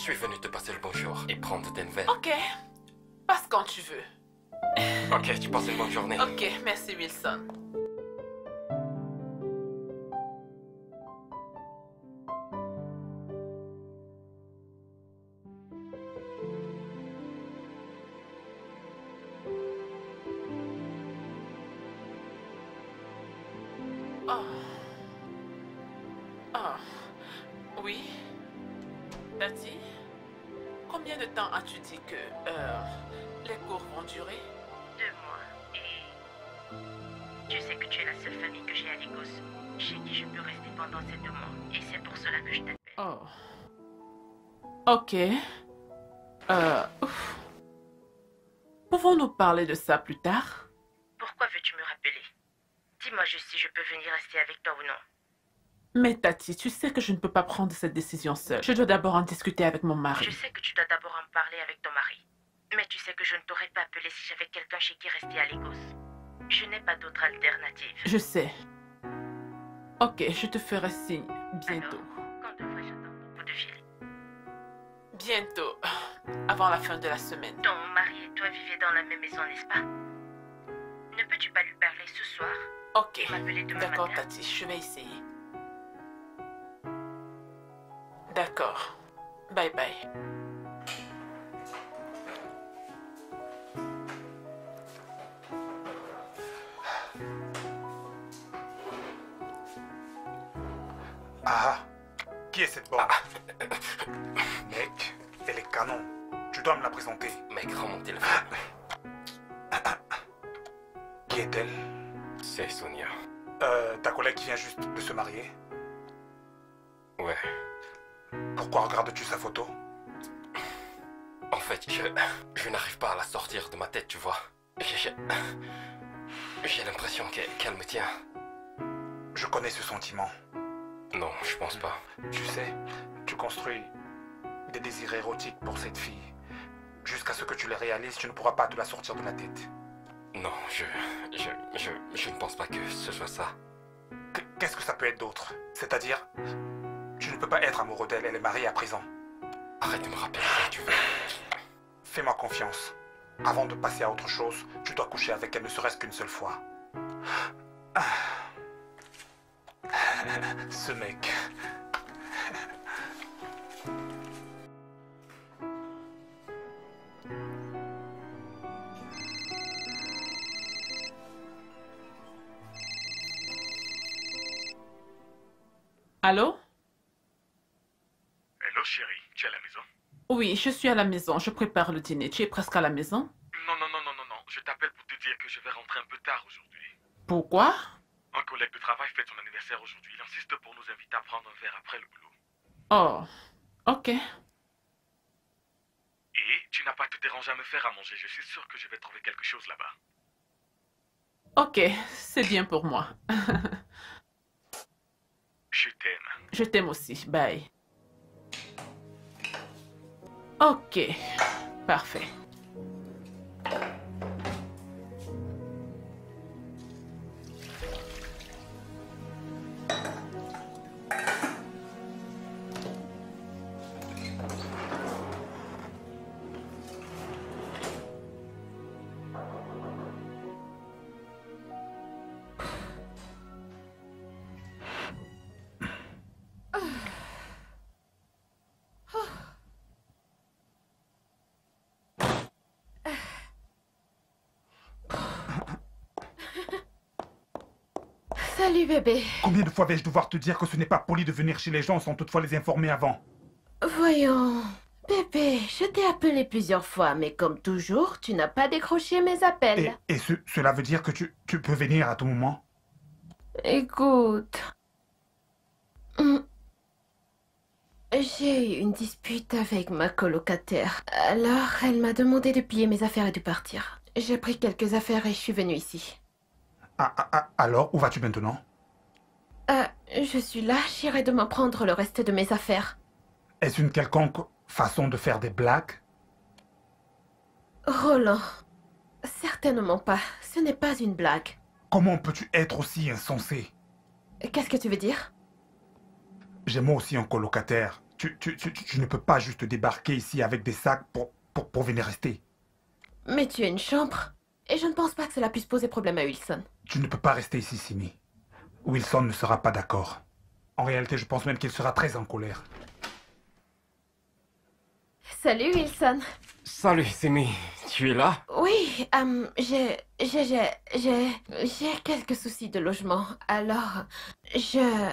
suis venu te passer le bonjour et prendre des nouvelles. Ok, passe quand tu veux. Ok, tu passes une bonne journée. Ok, merci Wilson. Oh. Oh. Oui. Tati, combien de temps as-tu dit que les cours vont durer? 2 mois. Et tu sais que tu es la seule famille que j'ai à Lagos. Chez qui je peux rester pendant ces 2 mois. Et c'est pour cela que je t'appelle. Oh. Ok. Ouf. Pouvons-nous parler de ça plus tard? Pourquoi veux-tu me rappeler? Dis-moi juste si je peux venir rester avec toi ou non. Mais Tati, tu sais que je ne peux pas prendre cette décision seule. Je dois d'abord en discuter avec mon mari. Je sais que tu dois d'abord en parler avec ton mari. Mais tu sais que je ne t'aurais pas appelé si j'avais quelqu'un chez qui rester à Lagos. Je n'ai pas d'autre alternative. Je sais. Ok, je te ferai signe bientôt. Alors, quand devrais-je attendre ton coup de fil? Bientôt. Avant la fin de la semaine. Ton mari et toi vivez dans la même maison, n'est-ce pas? Ne peux-tu pas lui parler ce soir? Ok. Et m'appeler demain D'accord, matin? Tati, je vais essayer. D'accord. Bye bye. Ah, qui est cette bombe? Mec, elle est canon. Tu dois me la présenter. Mec, rends mon téléphone. Qui est-elle? C'est Sonia. Ta collègue qui vient juste de se marier? Ouais. Pourquoi regardes-tu sa photo? En fait, je n'arrive pas à la sortir de ma tête, tu vois. J'ai l'impression qu'elle me tient. Je connais ce sentiment. Non, je pense pas. Tu sais, tu construis des désirs érotiques pour cette fille. Jusqu'à ce que tu les réalises, tu ne pourras pas te la sortir de la tête. Non, je ne pense pas que ce soit ça. Qu'est-ce que ça peut être d'autre? C'est-à-dire, tu ne peux pas être amoureux d'elle, elle est mariée à présent. Arrête de me rappeler si tu veux. Fais-moi confiance. Avant de passer à autre chose, tu dois coucher avec elle ne serait-ce qu'une seule fois. Ce mec. Allô? Hello chérie, tu es à la maison? Oui, je suis à la maison. Je prépare le dîner. Tu es presque à la maison? Non. Je t'appelle pour te dire que je vais rentrer un peu tard aujourd'hui. Pourquoi? Un collègue de travail fête son anniversaire aujourd'hui. Il insiste pour nous inviter à prendre un verre après le boulot. Oh, ok. Et tu n'as pas à te déranger à me faire à manger. Je suis sûr que je vais trouver quelque chose là-bas. Ok, c'est bien pour moi. Je t'aime. Je t'aime aussi. Bye. Ok, parfait. Salut bébé. Combien de fois vais-je devoir te dire que ce n'est pas poli de venir chez les gens sans toutefois les informer avant? Voyons. Bébé, je t'ai appelé plusieurs fois, mais comme toujours, tu n'as pas décroché mes appels. Et cela veut dire que tu peux venir à tout moment? Écoute. J'ai eu une dispute avec ma colocataire. Alors, elle m'a demandé de plier mes affaires et de partir. J'ai pris quelques affaires et je suis venue ici. Alors, où vas-tu maintenant? Je suis là, j'irai demain prendre le reste de mes affaires. Est-ce une quelconque façon de faire des blagues? Roland, certainement pas. Ce n'est pas une blague. Comment peux-tu être aussi insensé? Qu'est-ce que tu veux dire? J'ai moi aussi un colocataire. Tu ne peux pas juste débarquer ici avec des sacs pour venir rester. Mais tu as une chambre. Et je ne pense pas que cela puisse poser problème à Wilson. Tu ne peux pas rester ici, Simi. Wilson ne sera pas d'accord. En réalité, je pense même qu'il sera très en colère. Salut Wilson. Salut, Simi. Tu es là? Oui, j'ai quelques soucis de logement. Alors, je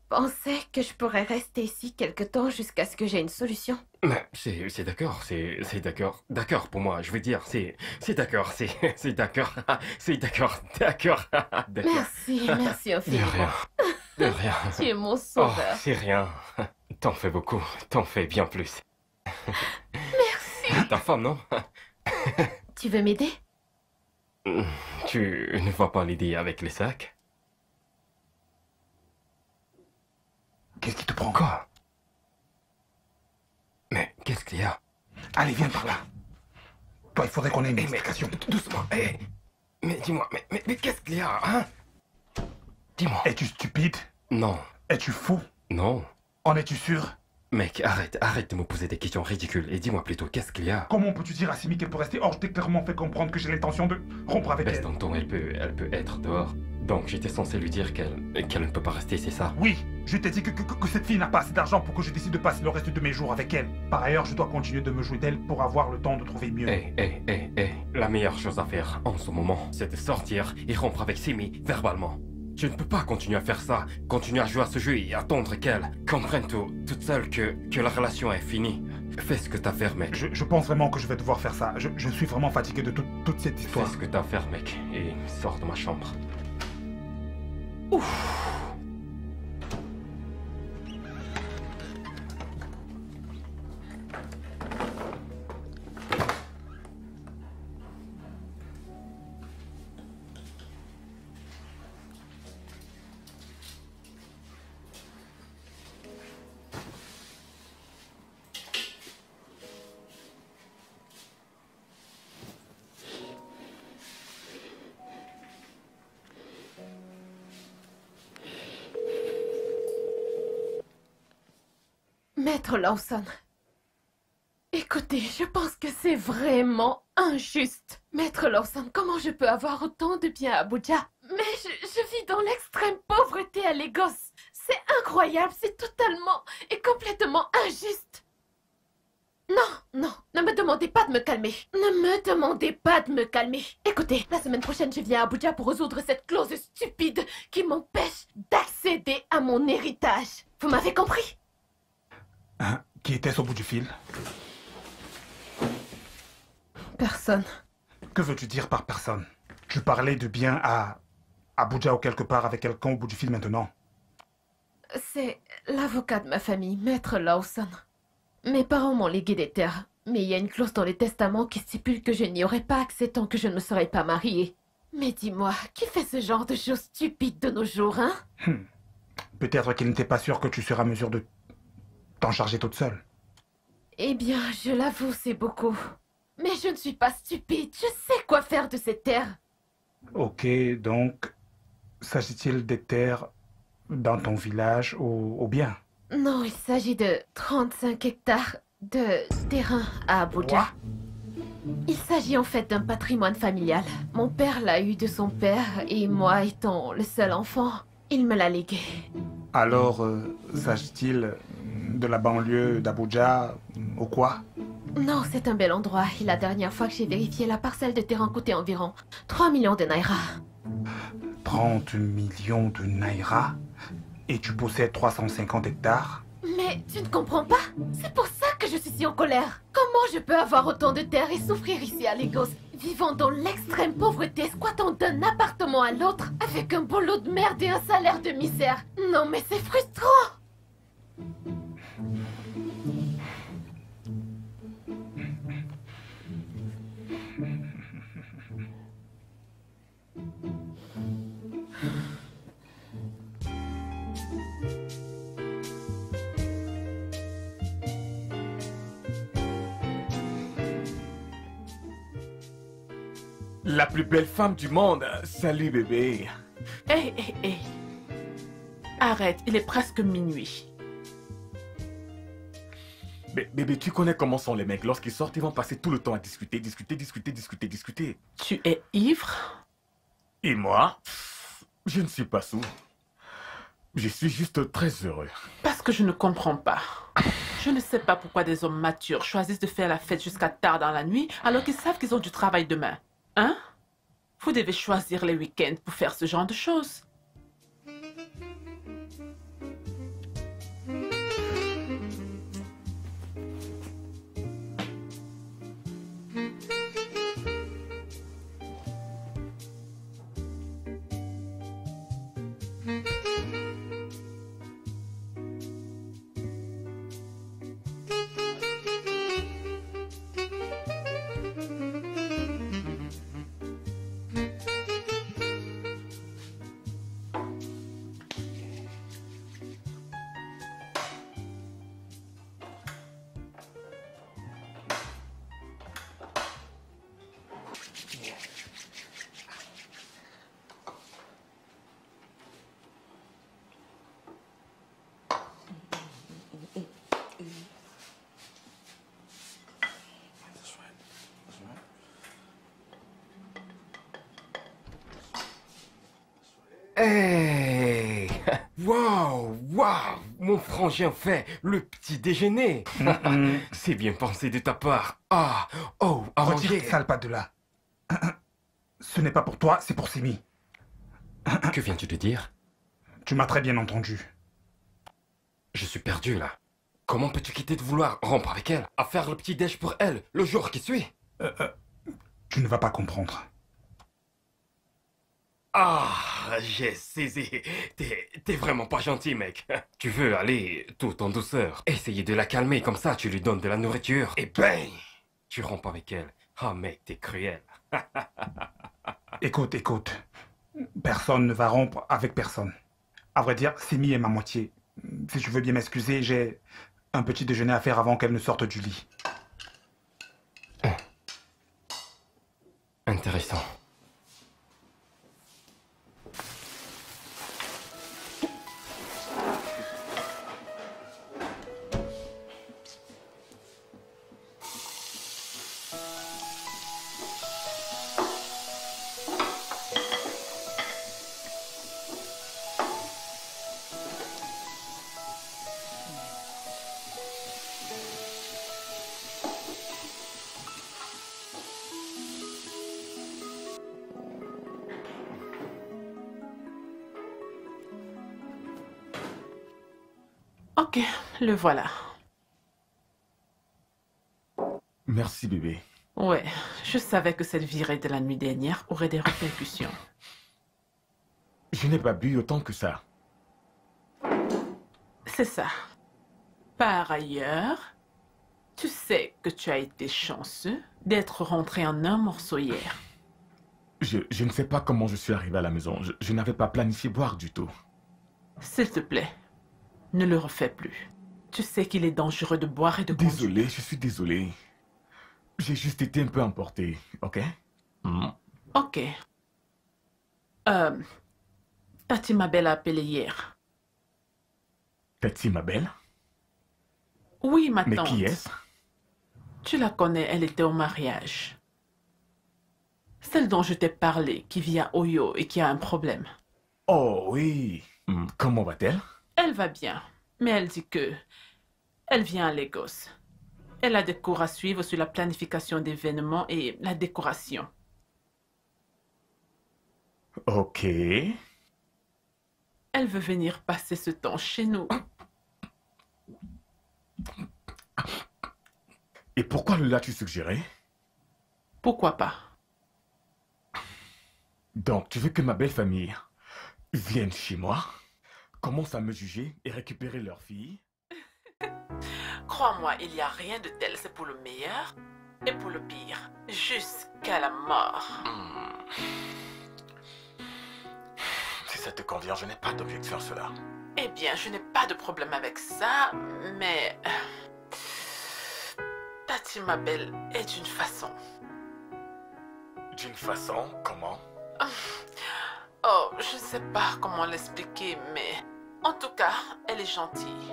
pensais que je pourrais rester ici quelque temps jusqu'à ce que j'ai une solution. Mais c'est d'accord, c'est d'accord. D'accord pour moi, je veux dire, c'est d'accord, c'est d'accord. C'est d'accord, d'accord. Merci De infiniment. rien. De rien. Tu es mon Oh, sauveur. c'est rien. T'en fais beaucoup. T'en fais bien plus. Merci. Ta femme, non? Tu veux m'aider? Tu ne vas pas l'aider avec les sacs? Qu'est-ce qui te prend? Quoi? Mais qu'est-ce qu'il y a? Allez, viens par là. Toi, il faudrait qu'on ait une Mais explication. doucement. Mais dis-moi, mais qu'est-ce qu'il y a, hein? Dis-moi. Es-tu stupide? Non, Es-tu fou? non. En es-tu sûr? Mec, arrête de me poser des questions ridicules et dis-moi plutôt, qu'est-ce qu'il y a? Comment peux-tu dire à Simi qu'elle peut rester? Or, je t'ai clairement fait comprendre que j'ai l'intention de rompre avec Baisse elle. ton ton, elle peut être dehors. Donc j'étais censé lui dire qu'elle ne peut pas rester, c'est ça? Oui, je t'ai dit que cette fille n'a pas assez d'argent pour que je décide de passer le reste de mes jours avec elle. Par ailleurs, je dois continuer de me jouer d'elle pour avoir le temps de trouver mieux. La meilleure chose à faire en ce moment, c'est de sortir et rompre avec Simi verbalement. Tu ne peux pas continuer à faire ça, continuer à jouer à ce jeu et attendre qu'elle comprenne toute seule que la relation est finie. Fais ce que t'as à faire, mec. Je pense vraiment que je vais devoir faire ça. Je suis vraiment fatigué de toute cette Fais histoire. ce que t'as à faire, mec, et sors de ma chambre. Maître Lawson. Écoutez, je pense que c'est vraiment injuste. Maître Lawson, comment je peux avoir autant de biens à Abuja? Mais je vis dans l'extrême pauvreté à Lagos. C'est incroyable, c'est totalement et complètement injuste. Non, ne me demandez pas de me calmer. Ne me demandez pas de me calmer. Écoutez, la semaine prochaine, je viens à Abuja pour résoudre cette clause stupide qui m'empêche d'accéder à mon héritage. Vous m'avez compris? Hein? Qui était-ce au bout du fil? Personne. Que veux-tu dire par personne? Tu parlais de bien à Abuja ou quelque part avec quelqu'un au bout du fil maintenant? C'est l'avocat de ma famille, Maître Lawson. Mes parents m'ont légué des terres, mais il y a une clause dans les testaments qui stipule que je n'y aurai pas accès tant que je ne me serai pas mariée. Mais dis-moi, qui fait ce genre de choses stupides de nos jours, hein? Peut-être qu'il n'était pas sûr que tu seras à mesure de t'en charger toute seule. Eh bien, je l'avoue, c'est beaucoup. Mais je ne suis pas stupide, je sais quoi faire de ces terres. Ok, donc, s'agit-il des terres dans ton village ou bien? Non, il s'agit de 35 hectares de terrain à Abuja. Quoi? Il s'agit en fait d'un patrimoine familial. Mon père l'a eu de son père et moi étant le seul enfant, il me l'a légué. Alors, s'agit-il de la banlieue d'Abuja ou quoi? Non, c'est un bel endroit. Et la dernière fois que j'ai vérifié, la parcelle de terrain coûtait environ 3 millions de naira. 30 millions de naira? Et tu possèdes 350 hectares? Mais tu ne comprends pas? C'est pour ça que je suis si en colère. Comment je peux avoir autant de terres et souffrir ici à Lagos, vivant dans l'extrême pauvreté, squattant d'un appartement à l'autre, avec un boulot de merde et un salaire de misère? Non mais c'est frustrant! La plus belle femme du monde. Salut bébé. Hé. Arrête, il est presque minuit. Bébé, tu connais comment sont les mecs. Lorsqu'ils sortent, ils vont passer tout le temps à discuter. Tu es ivre? Et moi, je ne suis pas sourd. Je suis juste très heureux. Parce que je ne comprends pas. Je ne sais pas pourquoi des hommes matures choisissent de faire la fête jusqu'à tard dans la nuit alors qu'ils savent qu'ils ont du travail demain. Hein? Vous devez choisir les week-ends pour faire ce genre de choses. Hey! Waouh! Waouh! Mon frangin fait le petit déjeuner! C'est bien pensé de ta part. Ah! Oh! À Retire manger! tes sales pattes de là. Ce n'est pas pour toi, c'est pour Simi. Que viens-tu de dire? Tu m'as très bien entendu. Je suis perdu là. Comment peux-tu quitter de vouloir rompre avec elle? À faire le petit déj pour elle le jour qui suit? Tu ne vas pas comprendre. Ah, j'ai saisi. T'es vraiment pas gentil, mec. Tu veux aller tout en douceur. Essayer de la calmer, comme ça tu lui donnes de la nourriture. Et bang! Tu rompes avec elle. Ah, mec, t'es cruel. Écoute. Personne ne va rompre avec personne. À vrai dire, Simi est ma moitié. Si tu veux bien m'excuser, j'ai un petit déjeuner à faire avant qu'elle ne sorte du lit. Intéressant. Ok, le voilà. Merci, bébé. Ouais, je savais que cette virée de la nuit dernière aurait des répercussions. Je n'ai pas bu autant que ça. C'est ça. Par ailleurs, tu sais que tu as été chanceux d'être rentré en un morceau hier. Je ne sais pas comment je suis arrivé à la maison. Je n'avais pas planifié boire du tout. S'il te plaît, ne le refais plus. Tu sais qu'il est dangereux de boire et de conduire. Désolé, je suis désolé. J'ai juste été un peu emporté, ok? Ok. Tati Mabel a appelé hier. Tati Mabel? Oui, ma Mais tante. qui est-ce? Tu la connais, elle était au mariage. Celle dont je t'ai parlé, qui vit à Oyo et qui a un problème. Oh oui. Comment va-t-elle? Elle va bien, mais elle dit que elle vient à Lagos. Elle a des cours à suivre sur la planification d'événements et la décoration. Ok. Elle veut venir passer ce temps chez nous. Et pourquoi le l'as-tu suggéré? Pourquoi pas? Donc, tu veux que ma belle famille vienne chez moi, commence à me juger et récupérer leur fille? Crois-moi, il n'y a rien de tel. C'est pour le meilleur et pour le pire. Jusqu'à la mort. Si ça te convient, je n'ai pas d'objection à cela. Eh bien, je n'ai pas de problème avec ça, mais... Tati Mabel est d'une façon. D'une façon, comment? Oh, je ne sais pas comment l'expliquer, mais... En tout cas, elle est gentille.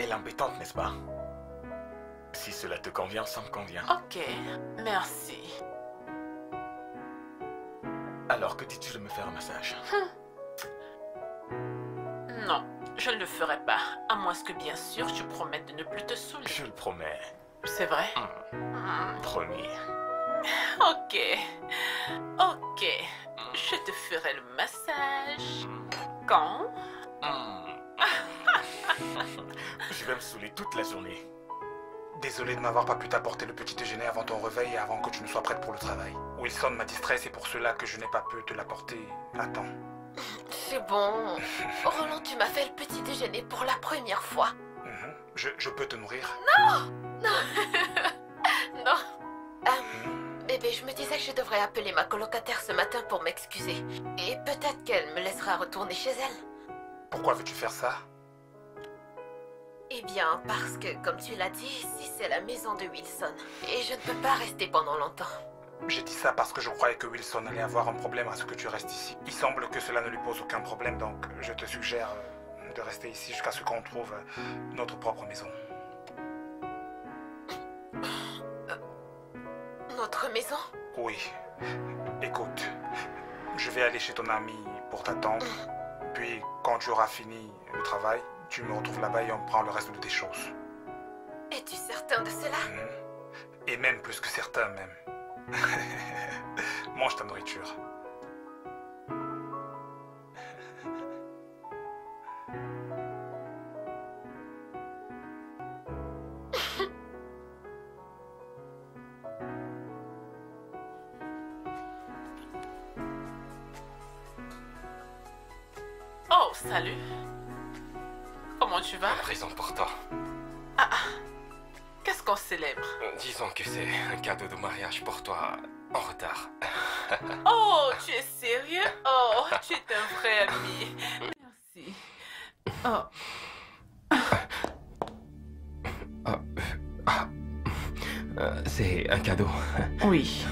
Elle est embêtante, n'est-ce pas? Si cela te convient, ça me convient. Ok, merci. Alors, que dis-tu de me faire un massage? Non, je ne le ferai pas. À moins que, bien sûr, tu promettes de ne plus te saouler. Je le promets. C'est vrai? Promis. Ok. Ok. Je te ferai le massage. Quand? Je vais me saouler toute la journée. Désolé de n'avoir pas pu t'apporter le petit déjeuner avant ton réveil et avant que tu ne sois prête pour le travail. Wilson m'a distrait, c'est pour cela que je n'ai pas pu te l'apporter à temps. C'est bon. Roland, tu m'as fait le petit déjeuner pour la première fois. Je peux te nourrir? Non. Bébé, je me disais que je devrais appeler ma colocataire ce matin pour m'excuser. Et peut-être qu'elle me laissera retourner chez elle. Pourquoi veux-tu faire ça? Eh bien, parce que, comme tu l'as dit, ici c'est la maison de Wilson. Et je ne peux pas rester pendant longtemps. J'ai dit ça parce que je croyais que Wilson allait avoir un problème à ce que tu restes ici. Il semble que cela ne lui pose aucun problème, donc je te suggère de rester ici jusqu'à ce qu'on trouve notre propre maison. Notre maison? Oui. Écoute, je vais aller chez ton ami pour t'attendre. Puis, quand tu auras fini le travail, tu me retrouves là-bas et on prend le reste de tes choses. Es-tu certain de cela? Et même plus que certain, même. Mange ta nourriture. Oh, salut. Comment tu vas? Raison pour toi. Qu'est-ce qu'on célèbre? Disons que c'est un cadeau de mariage pour toi en retard. Oh, tu es sérieux? Oh, tu es un vrai ami. Merci. Oh. C'est un cadeau. Oui.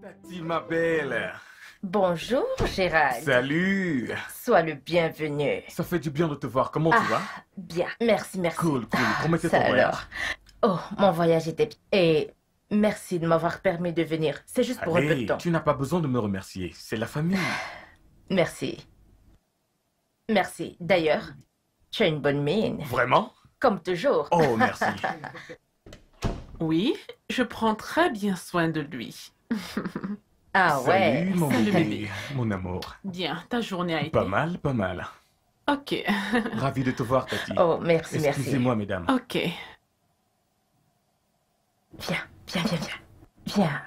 Tati, ma belle. Bonjour, Gérald. Salut. Sois le bienvenu. Ça fait du bien de te voir. Comment tu vas? Bien, merci. Cool. Comment était ton Ça voyage? alors. Oh, mon voyage était bien. Et merci de m'avoir permis de venir. C'est juste pour un peu de Allez, temps. tu n'as pas besoin de me remercier. C'est la famille. Merci. Merci. D'ailleurs, tu as une bonne mine. Vraiment? Comme toujours. Oh, merci. Oui, je prends très bien soin de lui. Ah ouais. Salut, mon Salut, bébé. bébé. Mon amour. Bien, ta journée a été... Pas mal, pas mal. Ok. Ravi de te voir, Tati. Oh, merci. Excusez-moi, mesdames. Ok. Viens.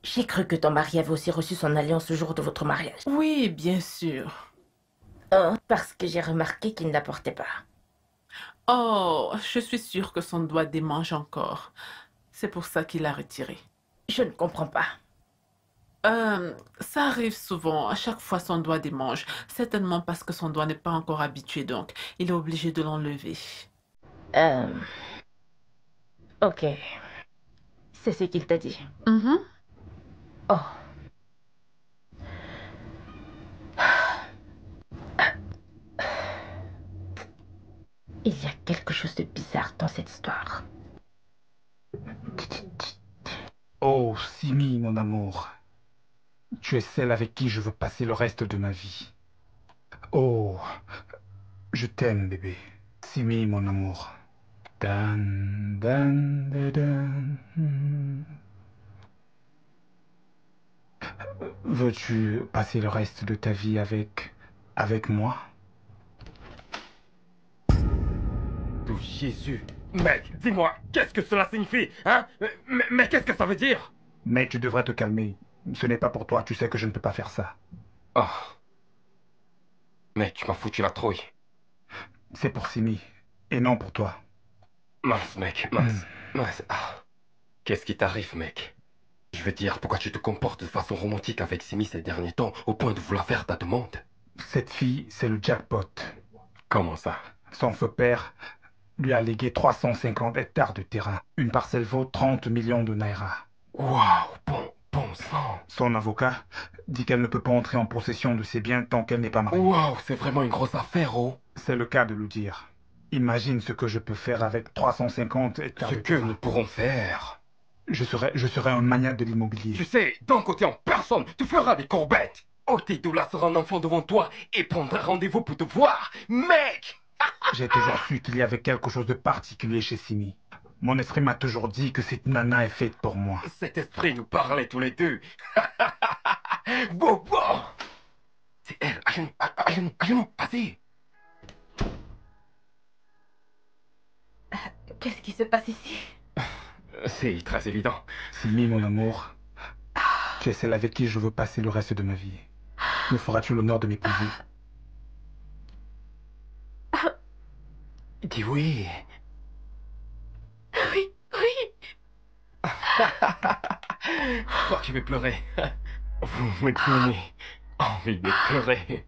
J'ai cru que ton mari avait aussi reçu son alliance le jour de votre mariage. Oui, bien sûr. Oh, parce que j'ai remarqué qu'il ne la portait pas. Oh, je suis sûre que son doigt démange encore. C'est pour ça qu'il l'a retiré. Je ne comprends pas. Ça arrive souvent. À chaque fois, son doigt démange. Certainement parce que son doigt n'est pas encore habitué, donc il est obligé de l'enlever. Ok. C'est ce qu'il t'a dit. Oh. Il y a quelque chose de bizarre dans cette histoire. Oh, Simi, mon amour. Tu es celle avec qui je veux passer le reste de ma vie. Oh, je t'aime, bébé. Simi, mon amour. Dan, dan, dan, dan. Veux-tu passer le reste de ta vie avec moi? Oh, Jésus. Mais dis-moi, qu'est-ce que cela signifie, hein? Mais qu'est-ce que ça veut dire? Mais tu devrais te calmer. Ce n'est pas pour toi, tu sais que je ne peux pas faire ça. Oh. Mais tu m'as foutu la trouille. C'est pour Simi, et non pour toi. Mince, mec, mince. Mince. Ah. Qu'est-ce qui t'arrive, mec? Je veux dire, pourquoi tu te comportes de façon romantique avec Simi ces derniers temps, au point de vouloir faire ta demande? Cette fille, c'est le jackpot. Comment ça? Son feu père lui a légué 350 hectares de terrain. Une parcelle vaut 30 millions de naira. Waouh, bon sang. Son avocat dit qu'elle ne peut pas entrer en possession de ses biens tant qu'elle n'est pas mariée. Waouh, c'est vraiment une grosse affaire, oh. C'est le cas de le dire. Imagine ce que je peux faire avec 350 hectares Ce de que terrain. nous pourrons faire. Je serai un magnat de l'immobilier. Tu sais, d'un côté en personne, tu feras des courbettes. Otedoula sera un enfant devant toi et prendra rendez-vous pour te voir. Mec! J'ai toujours su qu'il y avait quelque chose de particulier chez Simi. Mon esprit m'a toujours dit que cette nana est faite pour moi. Cet esprit nous parlait tous les deux. Bobo! C'est elle, à genoux, vas-y. Qu'est-ce qui se passe ici? C'est très évident. Simi, mon amour, tu es celle avec qui je veux passer le reste de ma vie. Me feras-tu l'honneur de m'épouser? Dis oui. Oui, oui. Je crois que je vais pleurer. Vous me donnez envie de pleurer.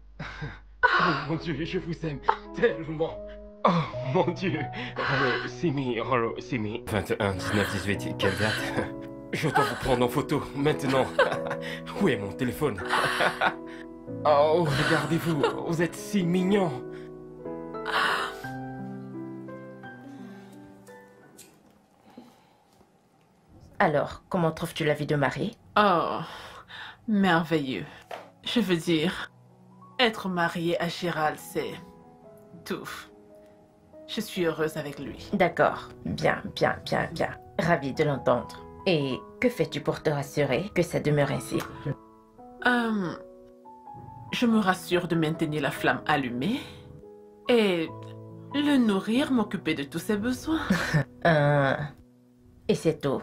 Oh mon Dieu, je vous aime tellement. Oh mon Dieu. Simi. 21, 19, 18, quelle date? Je dois vous prendre en photo maintenant. Où est mon téléphone? Oh, regardez-vous, vous êtes si mignon. Alors, comment trouves-tu la vie de mari? Oh, merveilleux. Je veux dire, être mariée à Gérald, c'est tout. Je suis heureuse avec lui. D'accord. Bien. Ravie de l'entendre. Et que fais-tu pour te rassurer que ça demeure ainsi? Je me rassure de maintenir la flamme allumée et le nourrir, m'occuper de tous ses besoins. Et c'est tout.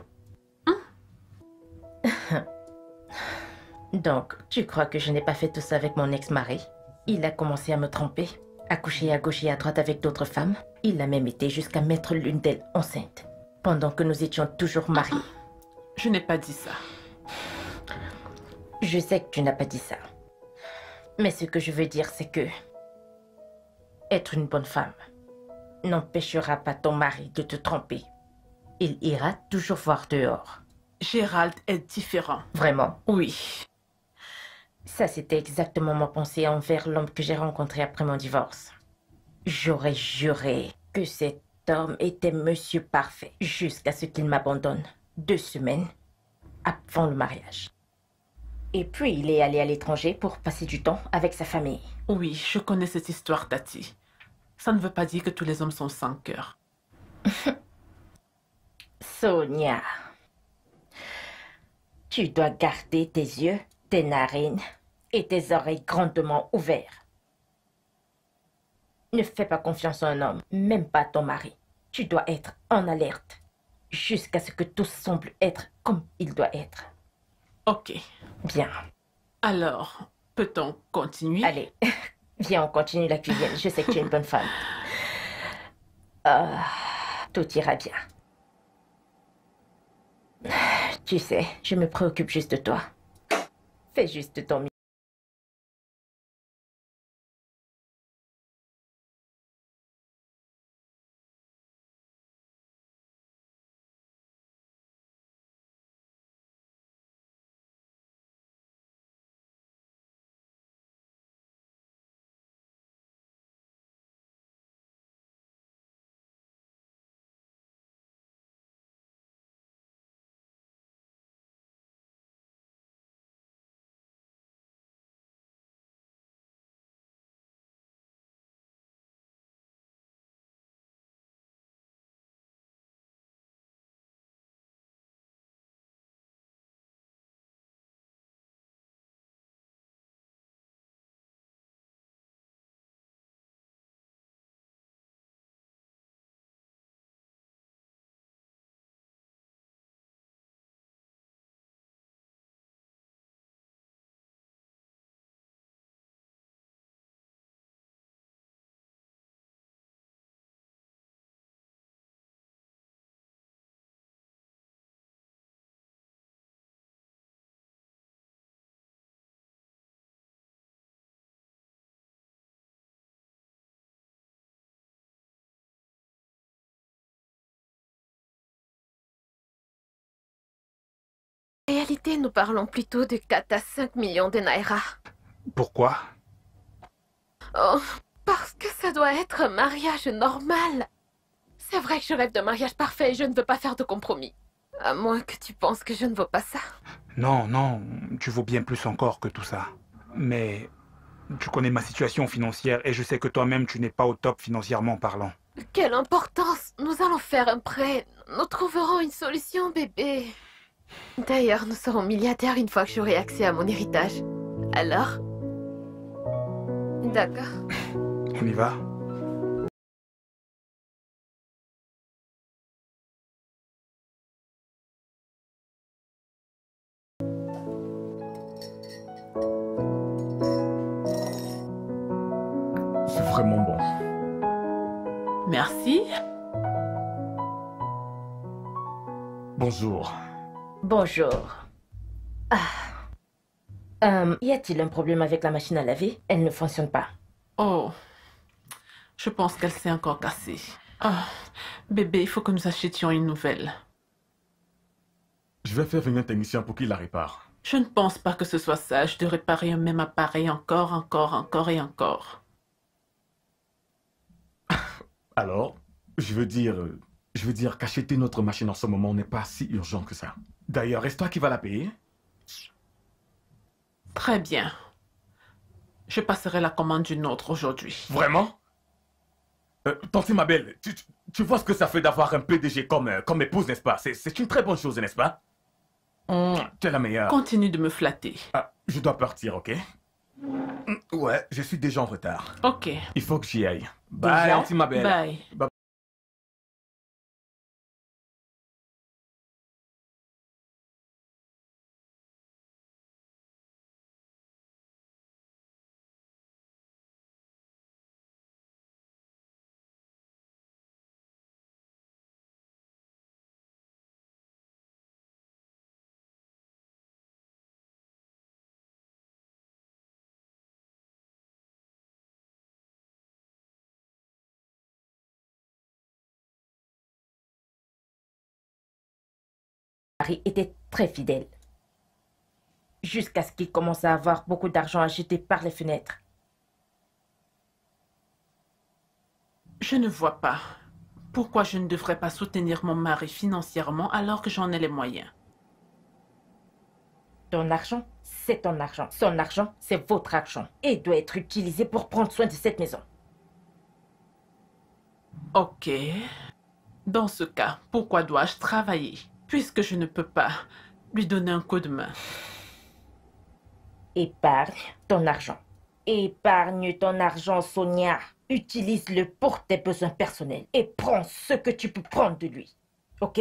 Donc, tu crois que je n'ai pas fait tout ça avec mon ex-mari? Il a commencé à me tromper, à coucher à gauche et à droite avec d'autres femmes. Il a même été jusqu'à mettre l'une d'elles enceinte, pendant que nous étions toujours mariés. Je n'ai pas dit ça. Je sais que tu n'as pas dit ça. Mais ce que je veux dire, c'est que être une bonne femme n'empêchera pas ton mari de te tromper. Il ira toujours voir dehors. Gérald est différent. Vraiment? Oui. Ça, c'était exactement ma pensée envers l'homme que j'ai rencontré après mon divorce. J'aurais juré que cet homme était monsieur parfait jusqu'à ce qu'il m'abandonne 2 semaines avant le mariage. Et puis, il est allé à l'étranger pour passer du temps avec sa famille. Oui, je connais cette histoire, Tati. Ça ne veut pas dire que tous les hommes sont sans cœur. Sonia, tu dois garder tes yeux, tes narines et tes oreilles grandement ouverts. Ne fais pas confiance à un homme, même pas à ton mari. Tu dois être en alerte jusqu'à ce que tout semble être comme il doit être. Ok. Bien. Alors, peut-on continuer? Allez, viens, on continue la cuisine. Je sais que tu es une bonne femme. Tout ira bien. Tu sais, je me préoccupe juste de toi. Fais juste ton mieux. réalité, nous parlons plutôt de 4 à 5 millions de naira. Pourquoi? Oh, parce que ça doit être un mariage normal. C'est vrai que je rêve d'un mariage parfait et je ne veux pas faire de compromis. À moins que tu penses que je ne vaux pas ça. Non, non, tu vaux bien plus encore que tout ça. Mais tu connais ma situation financière et je sais que toi-même tu n'es pas au top financièrement parlant. Quelle importance! Nous allons faire un prêt. Nous trouverons une solution, bébé. D'ailleurs, nous serons milliardaires une fois que j'aurai accès à mon héritage. Alors? D'accord. On y va? C'est vraiment bon. Merci. Bonjour. Bonjour. Y a-t-il un problème avec la machine à laver? Elle ne fonctionne pas. Oh, je pense qu'elle s'est encore cassée. Ah, bébé, il faut que nous achetions une nouvelle. Je vais faire venir un technicien pour qu'il la répare. Je ne pense pas que ce soit sage de réparer un même appareil encore et encore. Alors, je veux dire qu'acheter notre machine en ce moment n'est pas si urgent que ça. D'ailleurs, est-ce toi qui vas la payer? Très bien. Je passerai la commande d'une autre aujourd'hui. Vraiment? Tante ma belle, tu vois ce que ça fait d'avoir un PDG comme épouse, n'est-ce pas? C'est une très bonne chose, n'est-ce pas? Tu es la meilleure. Continue de me flatter. Ah, je dois partir, ok? Ouais, je suis déjà en retard. Ok. Il faut que j'y aille. Bye, Déjà? Auntie ma belle. Bye. Bye. Harry était très fidèle. Jusqu'à ce qu'il commence à avoir beaucoup d'argent à jeter par les fenêtres. Je ne vois pas pourquoi je ne devrais pas soutenir mon mari financièrement alors que j'en ai les moyens. Ton argent, c'est ton argent. Son argent, c'est votre argent. Et doit être utilisé pour prendre soin de cette maison. Ok. Dans ce cas, pourquoi dois-je travailler puisque je ne peux pas lui donner un coup de main? Épargne ton argent. Épargne ton argent, Sonia. Utilise-le pour tes besoins personnels. Et prends ce que tu peux prendre de lui. Ok?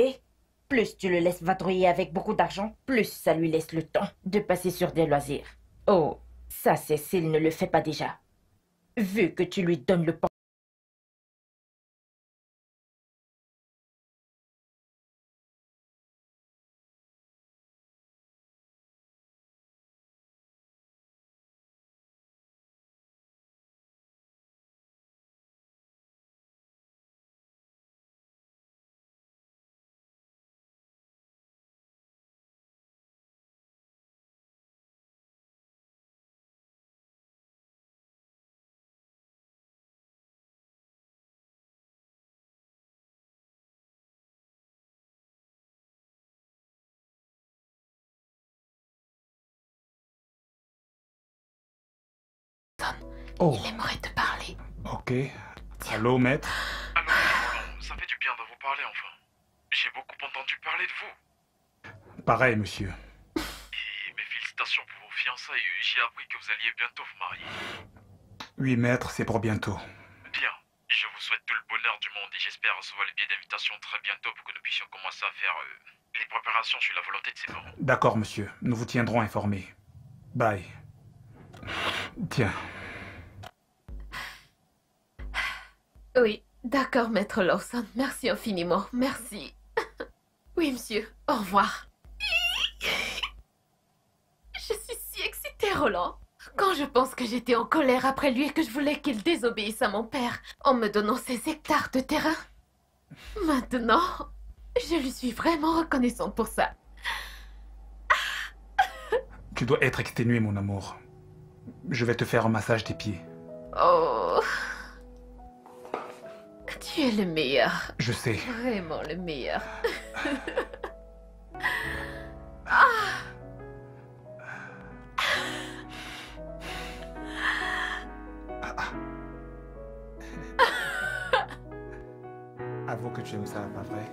Plus tu le laisses vadrouiller avec beaucoup d'argent, plus ça lui laisse le temps de passer sur des loisirs. Oh, ça c'est s'il ne le fait pas déjà. Vu que tu lui donnes le Oh, Il aimerait te parler. ok. Allô, maître? Alors, ça fait du bien de vous parler enfin. J'ai beaucoup entendu parler de vous. Pareil, monsieur. Et mes félicitations pour vos fiançailles. J'ai appris que vous alliez bientôt vous marier. Oui, maître, c'est pour bientôt. Bien. Je vous souhaite tout le bonheur du monde et j'espère recevoir les billets d'invitation très bientôt pour que nous puissions commencer à faire les préparations sur la volonté de ses parents. D'accord, monsieur. Nous vous tiendrons informés. Bye. Tiens. Oui, d'accord, maître Lawson. Merci infiniment. Merci. Oui, monsieur. Au revoir. Je suis si excitée, Roland. Quand je pense que j'étais en colère après lui et que je voulais qu'il désobéisse à mon père en me donnant ces hectares de terrain. Maintenant, je lui suis vraiment reconnaissante pour ça. Tu dois être exténué, mon amour. Je vais te faire un massage des pieds. Oh. Tu es le meilleur. Je sais. Vraiment le meilleur. Avoue que tu aimes ça, pas vrai?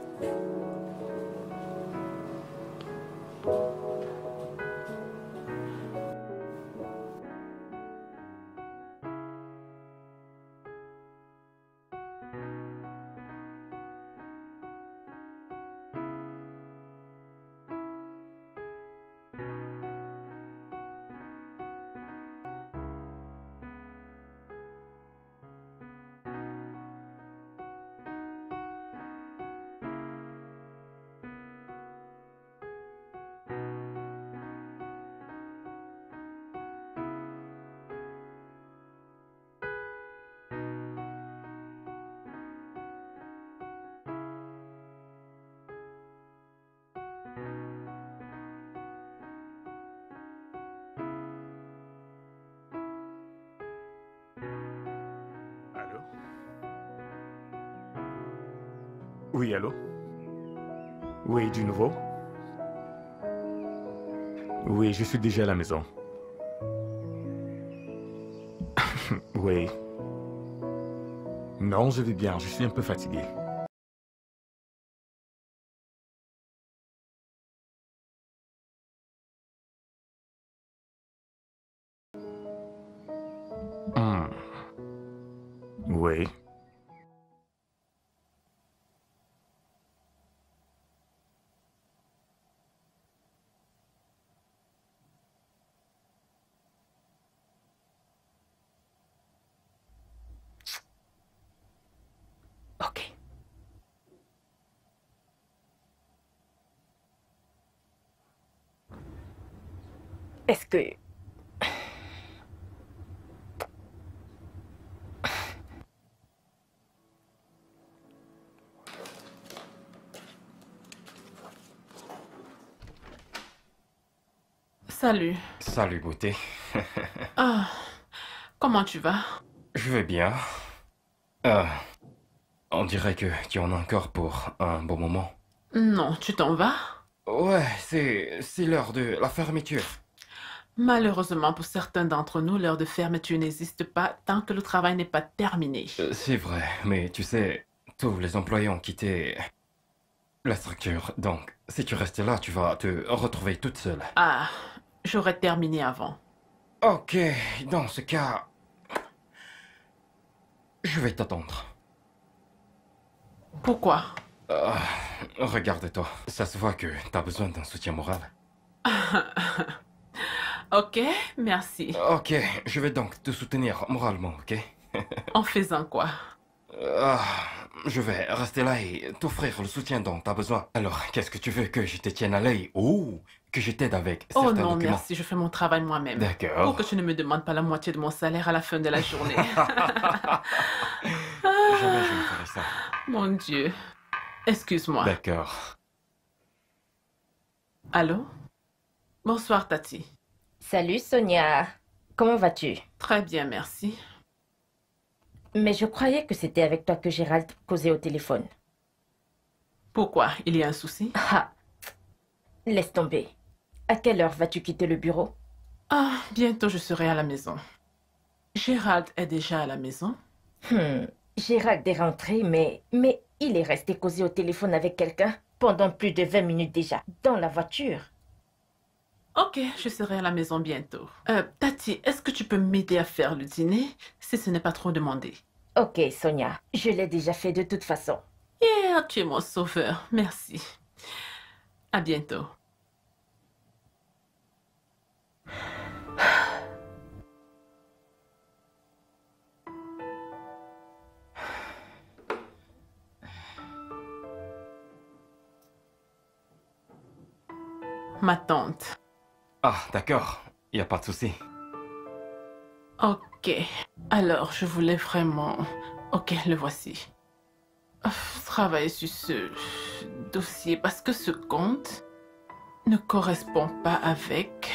Allô? Oui, allô? Oui, du nouveau? Oui, je suis déjà à la maison. Oui. Non, je vais bien, je suis un peu fatigué. Oui. Ok. Est-ce que... Salut. Salut, beauté. Ah, comment tu vas? Je vais bien. On dirait que tu en as encore pour un bon moment. Non, tu t'en vas? Ouais, c'est l'heure de la fermeture. Malheureusement, pour certains d'entre nous, l'heure de fermeture n'existe pas tant que le travail n'est pas terminé. C'est vrai, mais tu sais, tous les employés ont quitté la structure. Donc, si tu restes là, tu vas te retrouver toute seule. Ah, j'aurais terminé avant. Ok, dans ce cas, je vais t'attendre. Pourquoi? Regarde-toi, ça se voit que t'as besoin d'un soutien moral. Ok, merci. Ok, je vais donc te soutenir moralement, ok? En faisant quoi? Je vais rester là et t'offrir le soutien dont t'as besoin. Alors, qu'est-ce que tu veux, que je te tienne à l'œil ou que je t'aide avec Oh certains non, documents? merci, je fais mon travail moi-même. D'accord. Pour que tu ne me demandes pas la moitié de mon salaire à la fin de la journée. Jamais je ne ferai ça. Mon Dieu. Excuse-moi. D'accord. Allô? Bonsoir, Tati. Salut Sonia. Comment vas-tu? Très bien, merci. Mais je croyais que c'était avec toi que Gérald causait au téléphone. Pourquoi? Il y a un souci? Ah, laisse tomber. À quelle heure vas-tu quitter le bureau? Ah, bientôt je serai à la maison. Gérald est déjà à la maison? Gérald est rentré, mais il est resté causer au téléphone avec quelqu'un pendant plus de 20 minutes déjà, dans la voiture. Ok, je serai à la maison bientôt. Tati, est-ce que tu peux m'aider à faire le dîner, si ce n'est pas trop demandé? Ok, Sonia, je l'ai déjà fait de toute façon. Yeah, tu es mon sauveur, merci. À bientôt. Ma tante. Ah, d'accord. Y a pas de souci. Ok. Alors, je voulais vraiment... Ok, le voici. Travailler sur ce dossier parce que ce compte ne correspond pas avec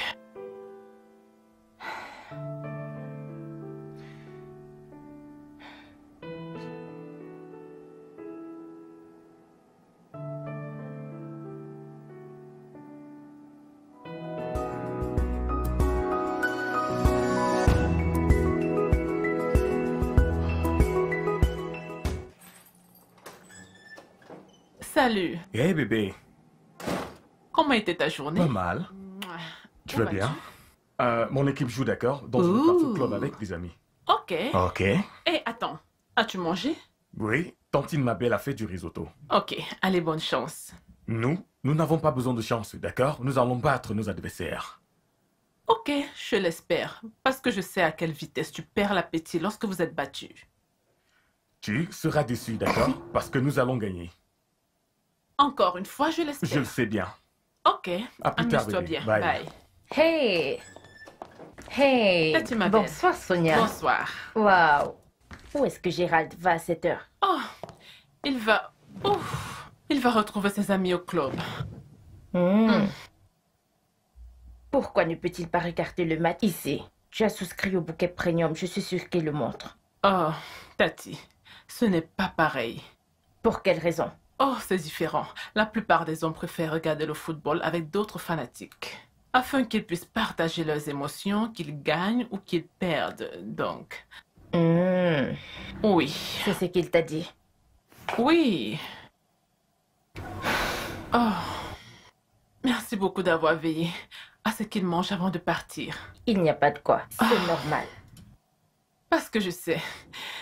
Salut. Hey bébé, Comment était ta journée? pas mal. Tu Où vas bien? vas-tu? Mon équipe joue, d'accord? Donc je vais partir au club Ouh. avec des amis. Ok. Ok. Et attends, as-tu mangé? Oui, tantine ma belle a fait du risotto. Ok, allez, bonne chance. Nous n'avons pas besoin de chance, d'accord? Nous allons battre nos adversaires. Ok, je l'espère, parce que je sais à quelle vitesse tu perds l'appétit lorsque vous êtes battus. Tu seras déçu, d'accord? Parce que nous allons gagner. Encore une fois, je Je le l'espère. sais bien. Ok, À plus tard, amuse-toi bébé. bien. Bye. Bye. Hey! Hey! Tati, ma belle. Bonsoir, Sonia. Bonsoir. Waouh! Où est-ce que Gérald va à cette heure? Oh, il va... Ouf, il va retrouver ses amis au club. Pourquoi ne peut-il pas regarder le match ici? Tu as souscrit au bouquet premium, je suis sûre qu'il le montre. Oh, Tati, ce n'est pas pareil. Pour quelle raison? Oh, c'est différent. La plupart des hommes préfèrent regarder le football avec d'autres fanatiques, afin qu'ils puissent partager leurs émotions, qu'ils gagnent ou qu'ils perdent. Donc, oui, C'est ce qu'il t'a dit. oui. Oh, merci beaucoup d'avoir veillé à ce qu'ils mangent avant de partir. Il n'y a pas de quoi, c'est normal. Parce que je sais,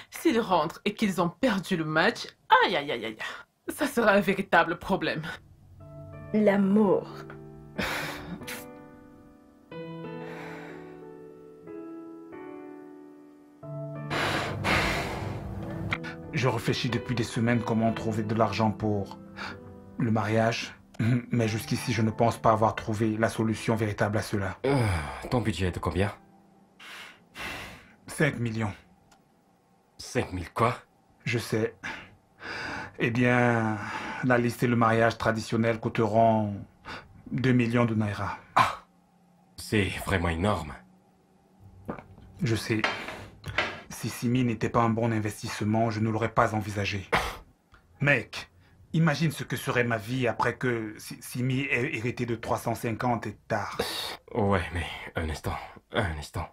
s'ils rentrent et qu'ils ont perdu le match, aïe aïe aïe aïe, ça sera un véritable problème. L'amour. Je réfléchis depuis des semaines comment trouver de l'argent pour le mariage. Mais jusqu'ici, je ne pense pas avoir trouvé la solution véritable à cela. Ton budget est de combien? 5 millions. 5000 quoi? Je sais. Eh bien, la liste et le mariage traditionnel coûteront 2 millions de naira. C'est vraiment énorme. Je sais. Si Simi n'était pas un bon investissement, je ne l'aurais pas envisagé. Mec, imagine ce que serait ma vie après que Simi ait hérité de 350 hectares. Ouais, mais un instant, un instant.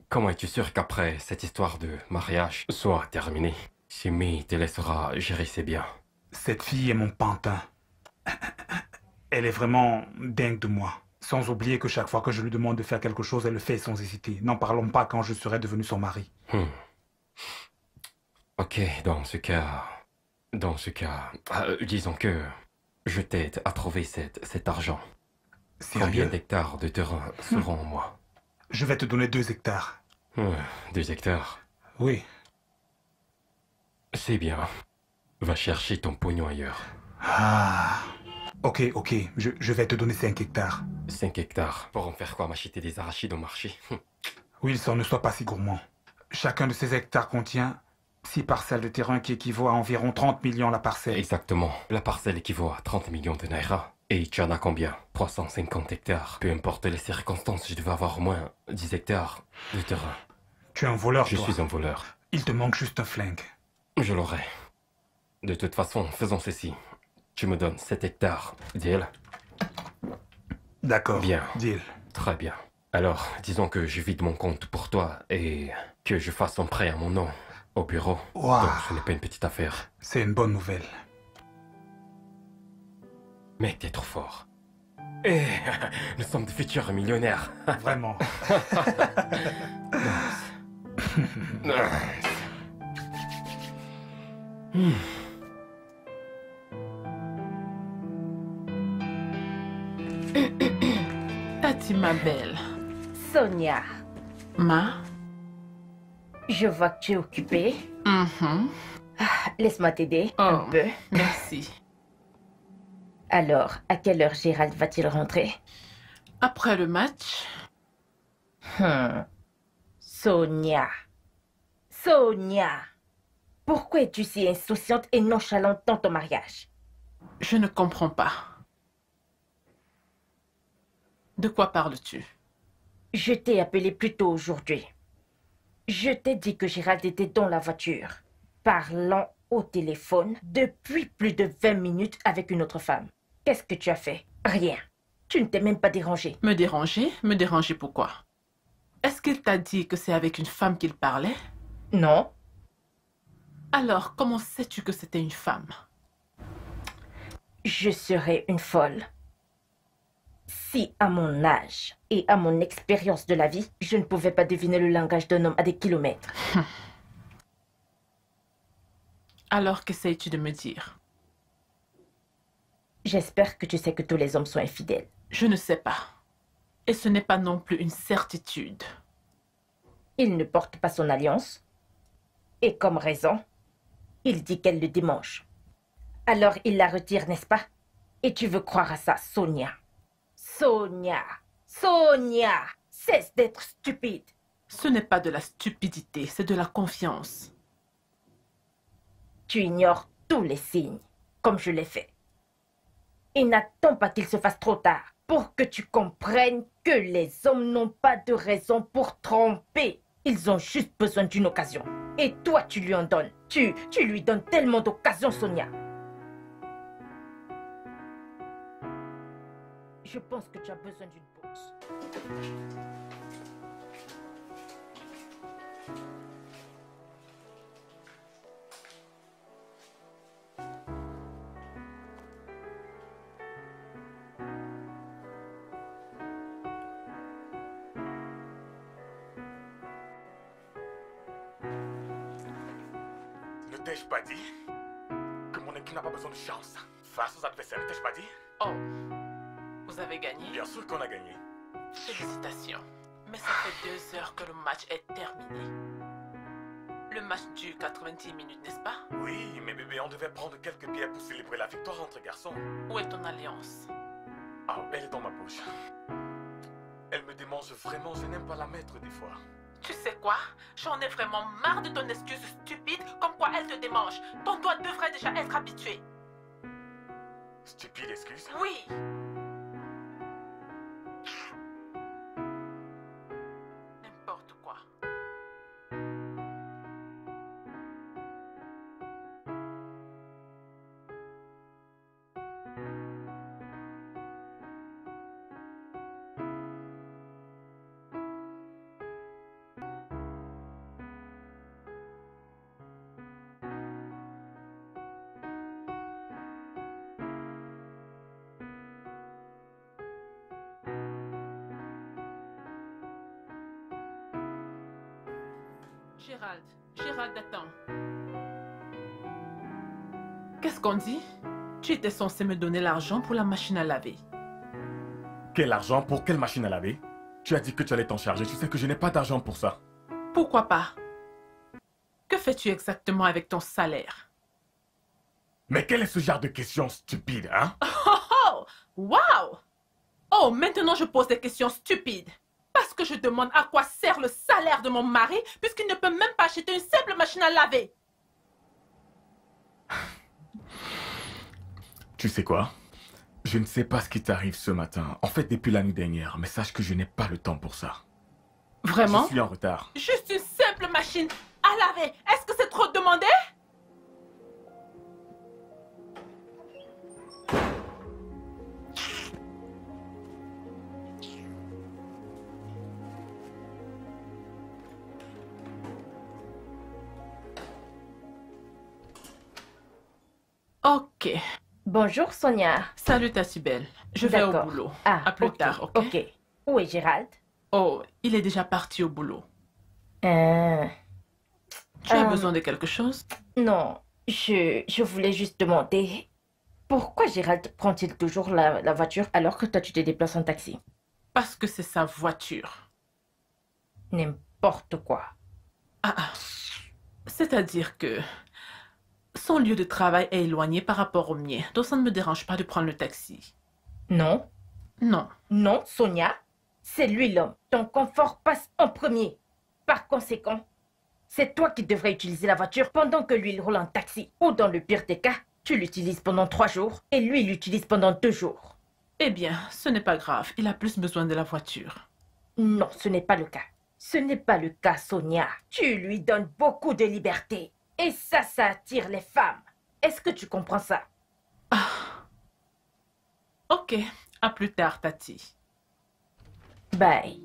Comment es-tu sûr qu'après cette histoire de mariage soit terminée, Simi te laissera gérer ses biens? Cette fille est mon pantin. Elle est vraiment dingue de moi. Sans oublier que chaque fois que je lui demande de faire quelque chose, elle le fait sans hésiter. N'en parlons pas quand je serai devenu son mari. Ok, dans ce cas, disons que je t'aide à trouver cet argent. Combien Sérieux? d'hectares de terrain seront en moi? Je vais te donner 2 hectares. 2 hectares. Oui. C'est bien. Va chercher ton pognon ailleurs. Ah. Ok. Je vais te donner 5 hectares. 5 hectares. Pour en faire quoi? M'acheter des arachides au marché? Wilson, ne sois pas si gourmand. Chacun de ces hectares contient 6 parcelles de terrain qui équivaut à environ 30 millions la parcelle. Exactement. La parcelle équivaut à 30 millions de naira. Et tu en as combien? 350 hectares. Peu importe les circonstances, je devais avoir au moins 10 hectares de terrain. Tu es un voleur, Je toi. suis un voleur. Il te manque juste un flingue. Je l'aurai. De toute façon, faisons ceci. Tu me donnes 7 hectares. Deal? D'accord. Bien. Deal. Très bien. Alors, disons que je vide mon compte pour toi et que je fasse un prêt à mon nom au bureau. Wow. Donc ce n'est pas une petite affaire. C'est une bonne nouvelle. Mec, t'es trop fort. Et nous sommes de futurs millionnaires. Vraiment. Tati, ma belle. Sonia, Ma? je vois que tu es occupée. Mhm. Laisse-moi t'aider un Oh. peu. Merci. Alors, à quelle heure Gérald va-t-il rentrer? Après le match, Sonia. Sonia. Pourquoi es-tu si insouciante et nonchalante dans ton mariage? je ne comprends pas. De quoi parles-tu? Je t'ai appelé plus tôt aujourd'hui. Je t'ai dit que Gérald était dans la voiture, parlant au téléphone depuis plus de 20 minutes avec une autre femme. Qu'est-ce que tu as fait? Rien. Tu ne t'es même pas dérangé. Me déranger? Me déranger pourquoi? Est-ce qu'il t'a dit que c'est avec une femme qu'il parlait? Non. Alors, comment sais-tu que c'était une femme? Je serais une folle. Si à mon âge et à mon expérience de la vie, je ne pouvais pas deviner le langage d'un homme à des kilomètres. Alors qu'essayes-tu de me dire? J'espère que tu sais que tous les hommes sont infidèles. Je ne sais pas. Et ce n'est pas non plus une certitude. Il ne porte pas son alliance. Et comme raison, il dit qu'elle le démange. Alors il la retire, n'est-ce pas? Et tu veux croire à ça, Sonia? Sonia! Sonia! Cesse d'être stupide! Ce n'est pas de la stupidité, c'est de la confiance. Tu ignores tous les signes, comme je l'ai fait. Et n'attends pas qu'il se fasse trop tard pour que tu comprennes que les hommes n'ont pas de raison pour tromper. Ils ont juste besoin d'une occasion. Et toi, tu lui en donnes. Tu lui donnes tellement d'occasions, Sonia. Je pense que tu as besoin d'une pause. Ne t'ai-je pas dit que mon équipe n'a pas besoin de chance face aux adversaires? Ne t'ai-je pas dit? Oh, vous avez gagné? Bien sûr qu'on a gagné. Félicitations. Mais ça fait 2 heures que le match est terminé. Le match dure 90 minutes, n'est-ce pas? Oui, mais bébé, on devait prendre quelques bières pour célébrer la victoire entre garçons. Où est ton alliance? Ah, elle est dans ma poche. Elle me démange vraiment, je n'aime pas la mettre des fois. Tu sais quoi? J'en ai vraiment marre de ton excuse stupide comme quoi elle te démange. Ton doigt devrait déjà être habitué. Stupide excuse? Oui. N'importe quoi. Gérald, attends. Qu'est-ce qu'on dit? Tu étais censé me donner l'argent pour la machine à laver. Quel argent pour quelle machine à laver? Tu as dit que tu allais t'en charger, tu sais que je n'ai pas d'argent pour ça. Pourquoi pas? Que fais-tu exactement avec ton salaire? Mais quel est ce genre de question stupide, hein? Oh! Wow! Oh, maintenant je pose des questions stupides. Parce que je demande à quoi sert le salaire de mon mari puisqu'il ne peut même pas acheter une simple machine à laver. Tu sais quoi? Je ne sais pas ce qui t'arrive ce matin. En fait, depuis la nuit dernière, mais sache que je n'ai pas le temps pour ça. Vraiment? Je suis en retard. Juste une simple machine à laver. Est-ce que c'est trop demandé? Ok. Bonjour, Sonia. Salut, ta si belle. Je vais au D'accord. boulot. Ah, À plus ok, tard, ok? Ok. Où est Gérald? Oh, il est déjà parti au boulot. Euh, Tu as besoin de quelque chose? non, je voulais juste demander pourquoi Gérald prend-il toujours la voiture alors que toi tu te déplaces en taxi? Parce que c'est sa voiture. N'importe quoi. Ah. C'est-à-dire que son lieu de travail est éloigné par rapport au mien, donc ça ne me dérange pas de prendre le taxi. Non, Non. non, Sonia, c'est lui l'homme. Ton confort passe en premier. Par conséquent, c'est toi qui devrais utiliser la voiture pendant que lui il roule en taxi. Ou dans le pire des cas, tu l'utilises pendant 3 jours et lui il l'utilise pendant 2 jours. Eh bien, ce n'est pas grave, il a plus besoin de la voiture. Non, ce n'est pas le cas. Ce n'est pas le cas, Sonia. Tu lui donnes beaucoup de liberté. Et ça attire les femmes. Est-ce que tu comprends ça? Ok, à plus tard, Tati. Bye.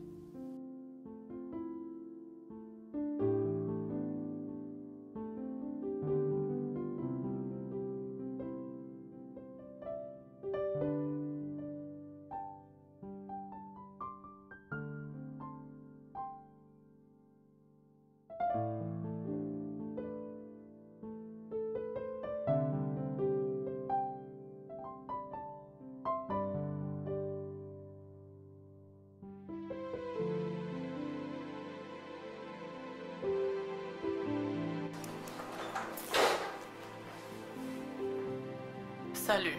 Salut.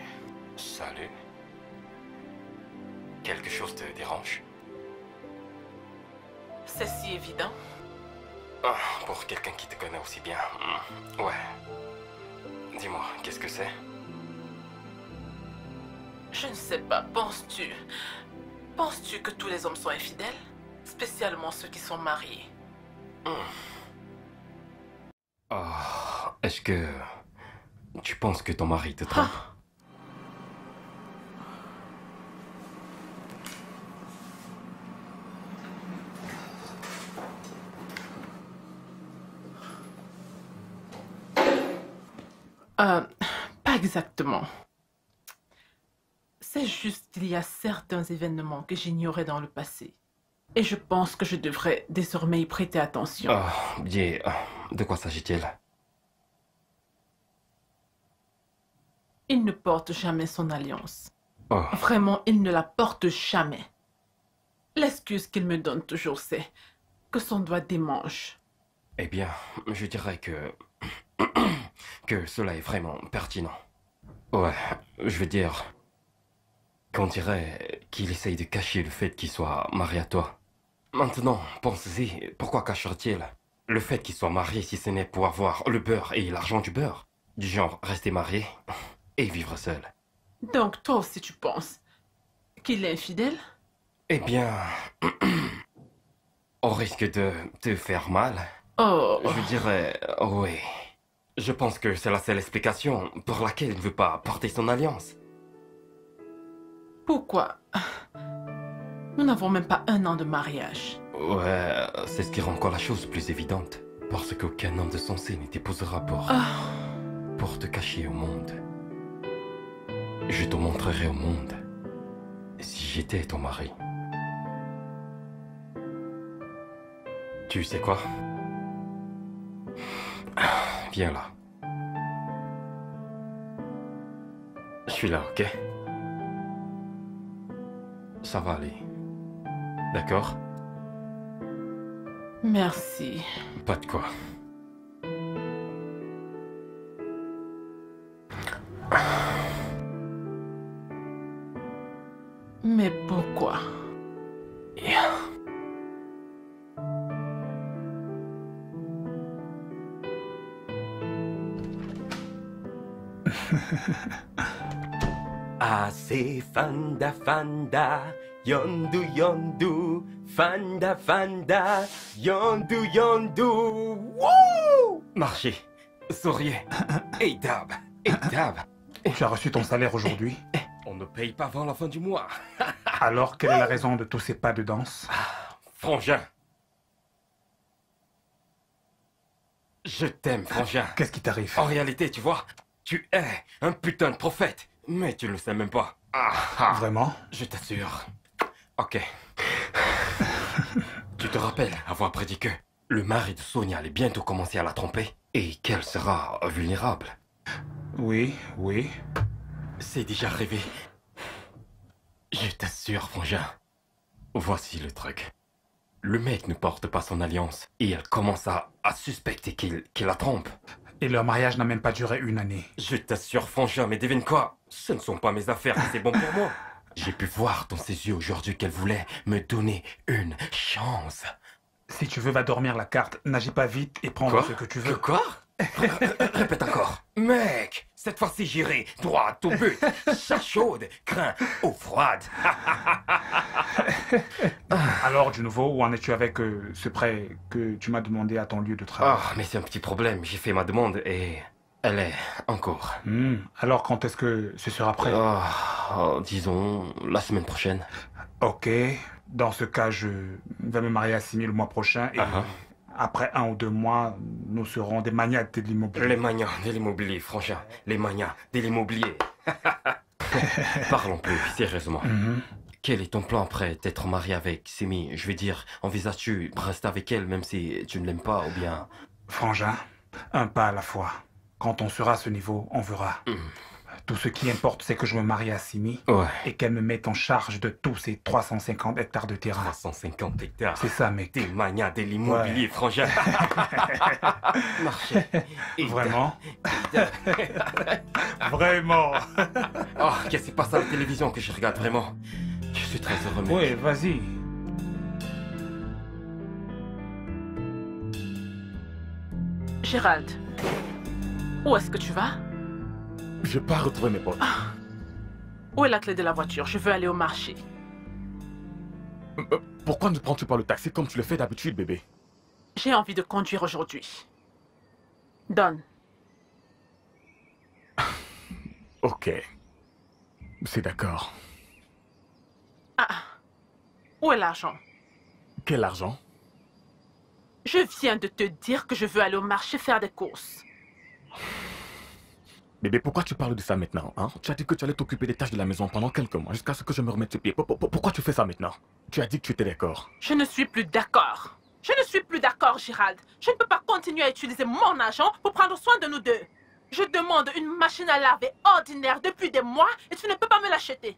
Salut. Quelque chose te dérange? C'est si évident. Ah, pour quelqu'un qui te connaît aussi bien. Ouais. Dis-moi, qu'est-ce que c'est? Je ne sais pas, penses-tu? Penses-tu que tous les hommes sont infidèles? Spécialement ceux qui sont mariés. Ah, est-ce que tu penses que ton mari te trompe? Pas exactement. C'est juste qu'il y a certains événements que j'ignorais dans le passé. Et je pense que je devrais désormais y prêter attention. Ah, bien, de quoi s'agit-il? Il ne porte jamais son alliance. Oh, Vraiment, il ne la porte jamais. L'excuse qu'il me donne toujours, c'est que son doigt démange. eh bien, je dirais que... que cela est vraiment pertinent. Ouais, je veux dire... qu'on dirait qu'il essaye de cacher le fait qu'il soit marié à toi. Maintenant, pense-y, pourquoi cacherait-il le fait qu'il soit marié si ce n'est pour avoir le beurre et l'argent du beurre? Du genre, rester marié et vivre seul. Donc, toi aussi, tu penses qu'il est infidèle? Eh bien... au risque de te faire mal, Oh, je dirais oui. Je pense que c'est la seule explication pour laquelle il ne veut pas porter son alliance. pourquoi? Nous n'avons même pas 1 an de mariage. Ouais, c'est ce qui rend encore la chose plus évidente. Parce qu'aucun homme de sensé ne t'épousera pour te cacher au monde. Je te montrerai au monde si j'étais ton mari. Tu sais quoi? Viens là. Je suis là, ok? Ça va aller. D'accord? Merci. Pas de quoi. Mais pourquoi? Ase fanda fanda, yondu yondu, fanda fanda, yondu yondu. Wouh! Marchez, souriez. Et dab, et dab. Tu as reçu ton salaire aujourd'hui. On ne paye pas avant la fin du mois. Alors, quelle est la raison de tous ces pas de danse? Frangin. Je t'aime, Frangin. Qu'est-ce qui t'arrive? En réalité, tu vois, tu es un putain de prophète. Mais tu ne le sais même pas. Vraiment? Je t'assure. Ok. Tu te rappelles avoir prédit que le mari de Sonia allait bientôt commencer à la tromper et qu'elle sera vulnérable. Oui, oui. C'est déjà arrivé. Je t'assure, Frangin. Voici le truc. Le mec ne porte pas son alliance et elle commence à suspecter qu'il la trompe. Et leur mariage n'a même pas duré 1 année. Je t'assure, Frangin, mais devine quoi? Ce ne sont pas mes affaires, c'est bon pour moi. J'ai pu voir dans ses yeux aujourd'hui qu'elle voulait me donner une chance. Si tu veux, va dormir la carte. N'agis pas vite et prends ce que tu veux. Quoi? Répète encore. Mec, cette fois-ci j'irai droit au but. Chat chaude, craint eau froide. Alors, du nouveau, où en es-tu avec ce prêt que tu m'as demandé à ton lieu de travail? Ah, mais c'est un petit problème. J'ai fait ma demande et elle est en cours. Alors, quand est-ce que ce sera prêt? Disons la semaine prochaine. Ok. Dans ce cas, je vais me marier à Simi le mois prochain et après 1 ou 2 mois, nous serons des maniaques de l'immobilier. Les manias de l'immobilier, Frangin. Les manias de l'immobilier. Parlons plus sérieusement. Quel est ton plan après t'être marié avec Simi? Je veux dire, envisages-tu de rester avec elle même si tu ne l'aimes pas ou bien... Frangin, un pas à la fois. Quand on sera à ce niveau, on verra. Tout ce qui importe, c'est que je me marie à Simi Ouais. et qu'elle me mette en charge de tous ces 350 hectares de terrain. 350 hectares. C'est ça, mec. T'es mania de l'immobilier étranger. Marché. Vraiment? Vraiment? Oh, qu'est-ce qui se passe à la télévision que je regarde vraiment? Je suis très heureux, mec. Oui, vas-y. Gérald, où est-ce que tu vas? Je pars retrouver mes potes. Où est la clé de la voiture? Je veux aller au marché. Pourquoi ne prends-tu pas le taxi comme tu le fais d'habitude, bébé? J'ai envie de conduire aujourd'hui. Donne. Ok. C'est d'accord. Ah, où est l'argent? Quel argent? Je viens de te dire que je veux aller au marché faire des courses. Bébé, pourquoi tu parles de ça maintenant, hein? Tu as dit que tu allais t'occuper des tâches de la maison pendant quelques mois, jusqu'à ce que je me remette sur pied. Pourquoi tu fais ça maintenant? Tu as dit que tu étais d'accord. Je ne suis plus d'accord. Je ne suis plus d'accord, Gérald. Je ne peux pas continuer à utiliser mon argent pour prendre soin de nous deux. Je demande une machine à laver ordinaire depuis des mois et tu ne peux pas me l'acheter.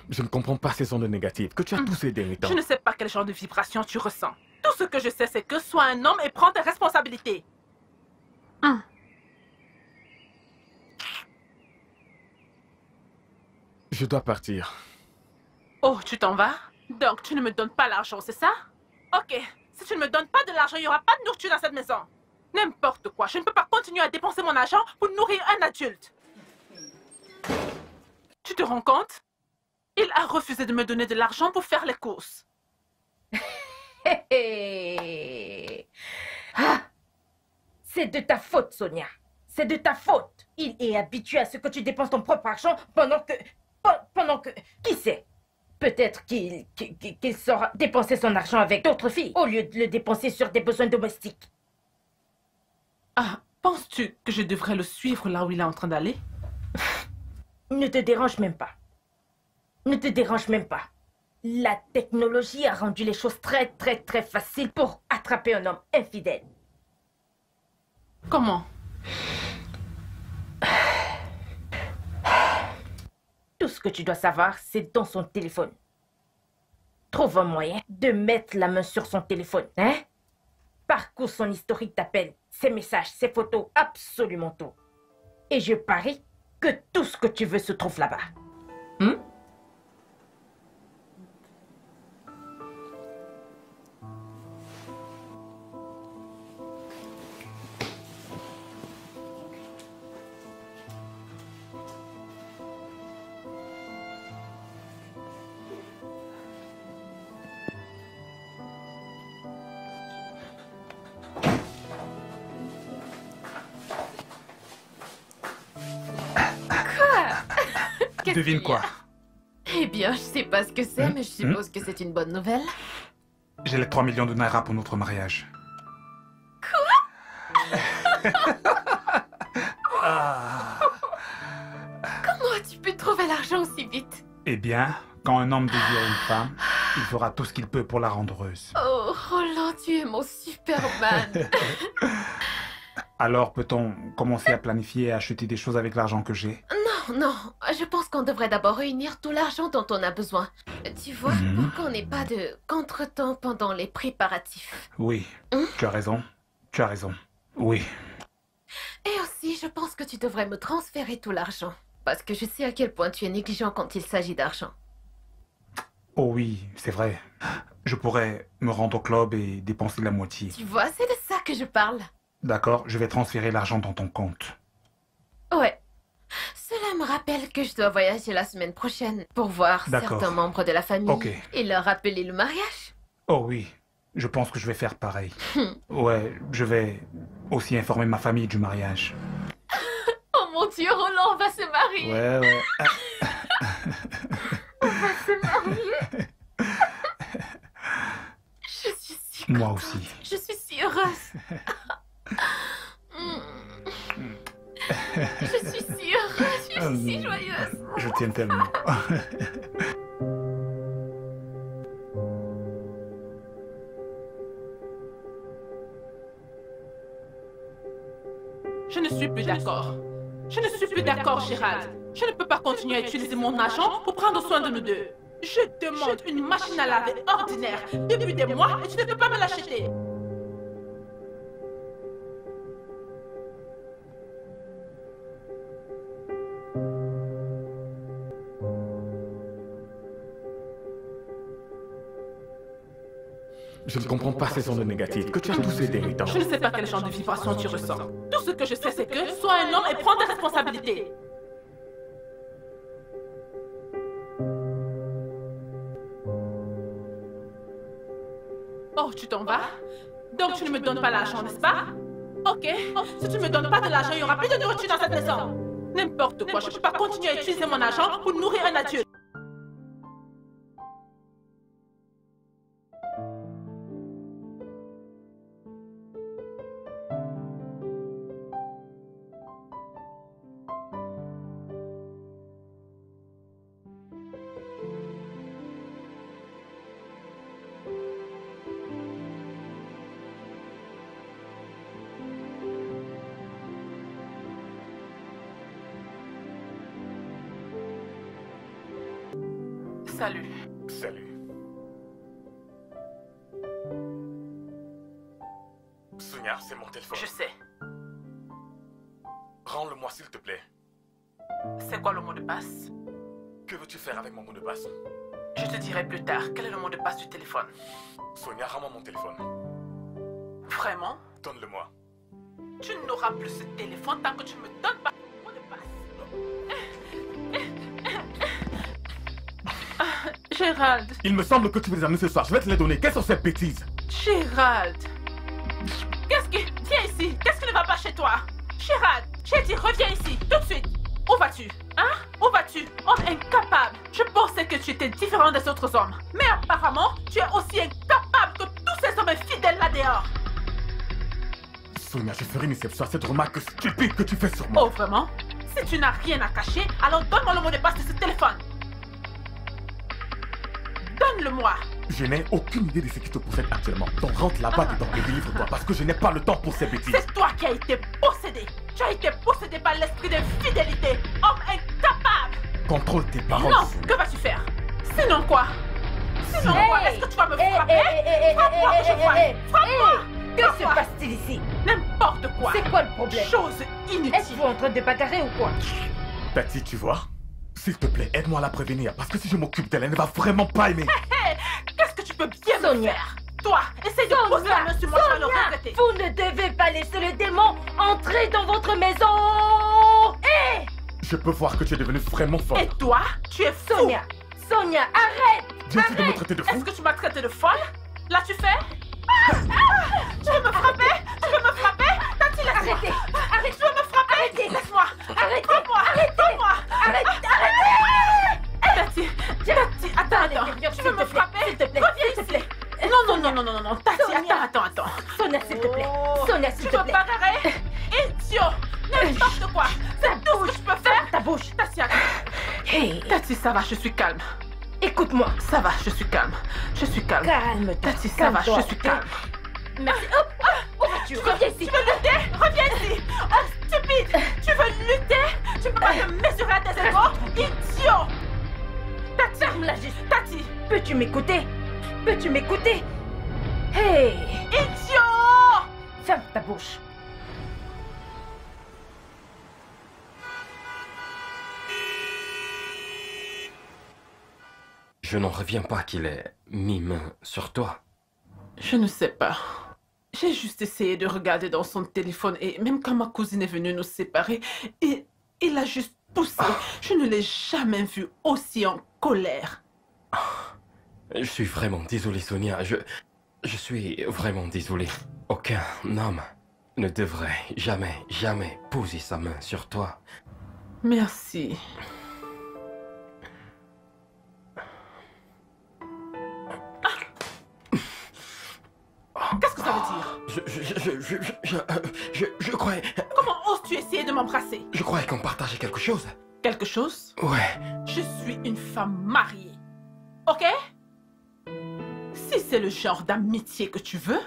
Je ne comprends pas ces ondes négatives que tu as tous ces derniers temps. Je ne sais pas quel genre de vibration tu ressens. Tout ce que je sais, c'est que sois un homme et prends tes responsabilités. Je dois partir. Oh, tu t'en vas? Donc, tu ne me donnes pas l'argent, c'est ça? Ok, si tu ne me donnes pas de l'argent, il n'y aura pas de nourriture dans cette maison. N'importe quoi, je ne peux pas continuer à dépenser mon argent pour nourrir un adulte. Tu te rends compte? Il a refusé de me donner de l'argent pour faire les courses. Ah, c'est de ta faute, Sonia. C'est de ta faute. Il est habitué à ce que tu dépenses ton propre argent pendant que... Qui sait? Peut-être qu'il saura dépenser son argent avec d'autres filles au lieu de le dépenser sur des besoins domestiques. Ah, penses-tu que je devrais le suivre là où il est en train d'aller? Ne te dérange même pas. Ne te dérange même pas. La technologie a rendu les choses très faciles pour attraper un homme infidèle. Comment? Tout ce que tu dois savoir, c'est dans son téléphone. Trouve un moyen de mettre la main sur son téléphone, hein? Parcours son historique d'appels, ses messages, ses photos, absolument tout. Et je parie que tout ce que tu veux se trouve là-bas. Devine quoi? Eh bien, je sais pas ce que c'est, mais je suppose que c'est une bonne nouvelle. J'ai les 3 millions de naira pour notre mariage. Comment as-tu pu trouver l'argent aussi vite? Eh bien, quand un homme désire une femme, il fera tout ce qu'il peut pour la rendre heureuse. Oh, Roland, tu es mon Superman. Alors peut-on commencer à planifier et acheter des choses avec l'argent que j'ai? Non, je pense qu'on devrait d'abord réunir tout l'argent dont on a besoin. Tu vois, pour qu'on n'ait pas de contretemps pendant les préparatifs. Oui, tu as raison. Tu as raison. Oui. Et aussi, je pense que tu devrais me transférer tout l'argent. Parce que je sais à quel point tu es négligent quand il s'agit d'argent. Oh oui, c'est vrai. Je pourrais me rendre au club et dépenser la moitié. Tu vois, c'est de ça que je parle. D'accord, je vais transférer l'argent dans ton compte. Ouais. Cela me rappelle que je dois voyager la semaine prochaine pour voir certains membres de la famille Ok. et leur rappeler le mariage. Oh oui, je pense que je vais faire pareil. Ouais, je vais aussi informer ma famille du mariage. Oh mon Dieu, Roland, on va se marier. Ouais. On va se marier. Je suis si contente. Moi aussi. Je suis si heureuse. Je suis si heureuse, je suis si joyeuse. Je tiens tellement. Je ne suis plus d'accord. Je ne suis plus d'accord, Gérald. Je ne peux pas continuer à utiliser mon argent pour prendre soin de nous deux. Je demande une machine à laver ordinaire depuis des mois et tu ne peux pas me l'acheter. Je ne comprends pas ces ondes négatives, que tu as tous ces dérivants. Je ne sais pas quel genre de vibration tu ressens. Tout ce que je sais, c'est que sois un homme et prends tes responsabilités. Oh, tu t'en vas? Donc tu ne me donnes pas l'argent, n'est-ce pas? Ok. Si tu ne me donnes pas de l'argent, il n'y aura plus de nourriture dans cette maison. N'importe quoi, je ne peux pas continuer à utiliser mon argent pour nourrir un adulte. Salut. Salut. Sonia, c'est mon téléphone. Je sais. Rends-le-moi s'il te plaît. C'est quoi le mot de passe? Que veux-tu faire avec mon mot de passe? Je te dirai plus tard. Quel est le mot de passe du téléphone? Sonia, rends-moi mon téléphone. Vraiment? Donne-le-moi. Tu n'auras plus ce téléphone tant que tu me donnes pas le mot de passe. Gérald. Il me semble que tu veux les amener ce soir. Je vais te les donner. Quelles sont ces bêtises? Gérald. Qu'est-ce qui... Viens ici. Qu'est-ce qui ne va pas chez toi? Gérald, j'ai dit reviens ici, tout de suite. Où vas-tu? Hein? Où vas-tu? Homme incapable. Je pensais que tu étais différent des autres hommes. Mais apparemment, tu es aussi incapable que tous ces hommes infidèles là dehors. Sonia, je ferai une exception à cette remarque stupide que tu fais sur moi. Oh, vraiment? Si tu n'as rien à cacher, alors donne-moi le mot de passe de ce téléphone. Donne-le-moi. Je n'ai aucune idée de ce qui te possède actuellement. Donc rentre là-bas dedans et délivre-toi parce que je n'ai pas le temps pour ces bêtises. C'est toi qui as été possédé. Tu as été possédé par l'esprit d'infidélité. Homme incapable. Contrôle tes paroles. Non, que vas-tu faire? Sinon quoi? Sinon quoi? Est-ce que tu vas me frapper? Frappe-moi que je vois. Frappe-moi. Que se passe-t-il ici? N'importe quoi. C'est quoi le problème? Chose inutile. Êtes-vous en train de bagarrer ou quoi? Tati, tu vois? S'il te plaît, aide-moi à la prévenir parce que si je m'occupe d'elle, elle ne va vraiment pas aimer. Qu'est-ce que tu peux bien me faire? Toi, essaye de poser la main sur moi, tu vas le regretter. Vous ne devez pas laisser le démon entrer dans votre maison. Hé! Je peux voir que tu es devenue vraiment folle. Et toi, tu es fou. Sonia, arrête! Viens-tu de me traiter de fou? Est-ce que tu m'as traité de folle? L'as-tu fait? Tu veux me frapper? Tu veux me frapper? Tati, laisse-moi. Arrêtez! Arrêtez! Tu veux me frapper? Arrêtez! Laisse-moi. Arrêtez! Frappe-moi. Arrêtez! Frappe-moi. Arrêtez! Tati, attends. Tu veux me frapper? S'il te plaît, reviens s'il te ici. plaît. Non. Tati, Sonia. attends. Sonia, s'il te plaît. Sonia, s'il Tu te veux plaît. bagarrer? Idiot. N'importe quoi. C'est tout ce que je peux faire. Ta bouche. Tati, attends. Hey, Tati, ça va, je suis calme. écoute-moi. Ça va, je suis calme. Calme-toi. Tati, ça va, je suis calme. Merci. Hop, où vas-tu? Reviens ici. Tu veux lutter? Reviens ici. Oh, stupide. Tu veux lutter? Tu peux pas te mesurer à tes égaux? Idiot. Tati. Ferme-la juste. Tati. Peux-tu m'écouter? Peux-tu m'écouter? Hey! Idiot. Ferme ta bouche. Je n'en reviens pas qu'il ait mis main sur toi. Je ne sais pas. J'ai juste essayé de regarder dans son téléphone et même quand ma cousine est venue nous séparer, il a juste poussé. Je ne l'ai jamais vu aussi en colère. Je suis vraiment désolé, Sonia. Je suis vraiment désolé. Aucun homme ne devrait jamais poser sa main sur toi. Merci. Qu'est-ce que ça veut dire? Je croyais... Comment oses-tu essayer de m'embrasser? Je croyais qu'on partageait quelque chose. Quelque chose? Ouais. Je suis une femme mariée. Ok? Si c'est le genre d'amitié que tu veux,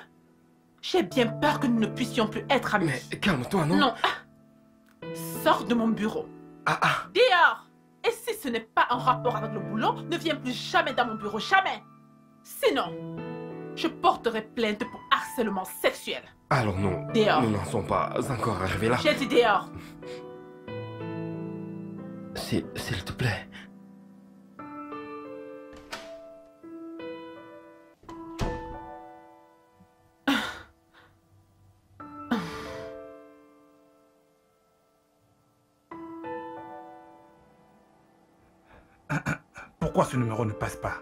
j'ai bien peur que nous ne puissions plus être amis. Mais calme-toi, non? Non, Sors de mon bureau. Dehors. Et si ce n'est pas en rapport avec le boulot, ne viens plus jamais dans mon bureau, jamais. Sinon, je porterai plainte pour harcèlement sexuel. Alors non, Dehors. nous n'en sommes pas encore arrivés là. J'ai dit dehors. S'il te plaît. Pourquoi ce numéro ne passe pas?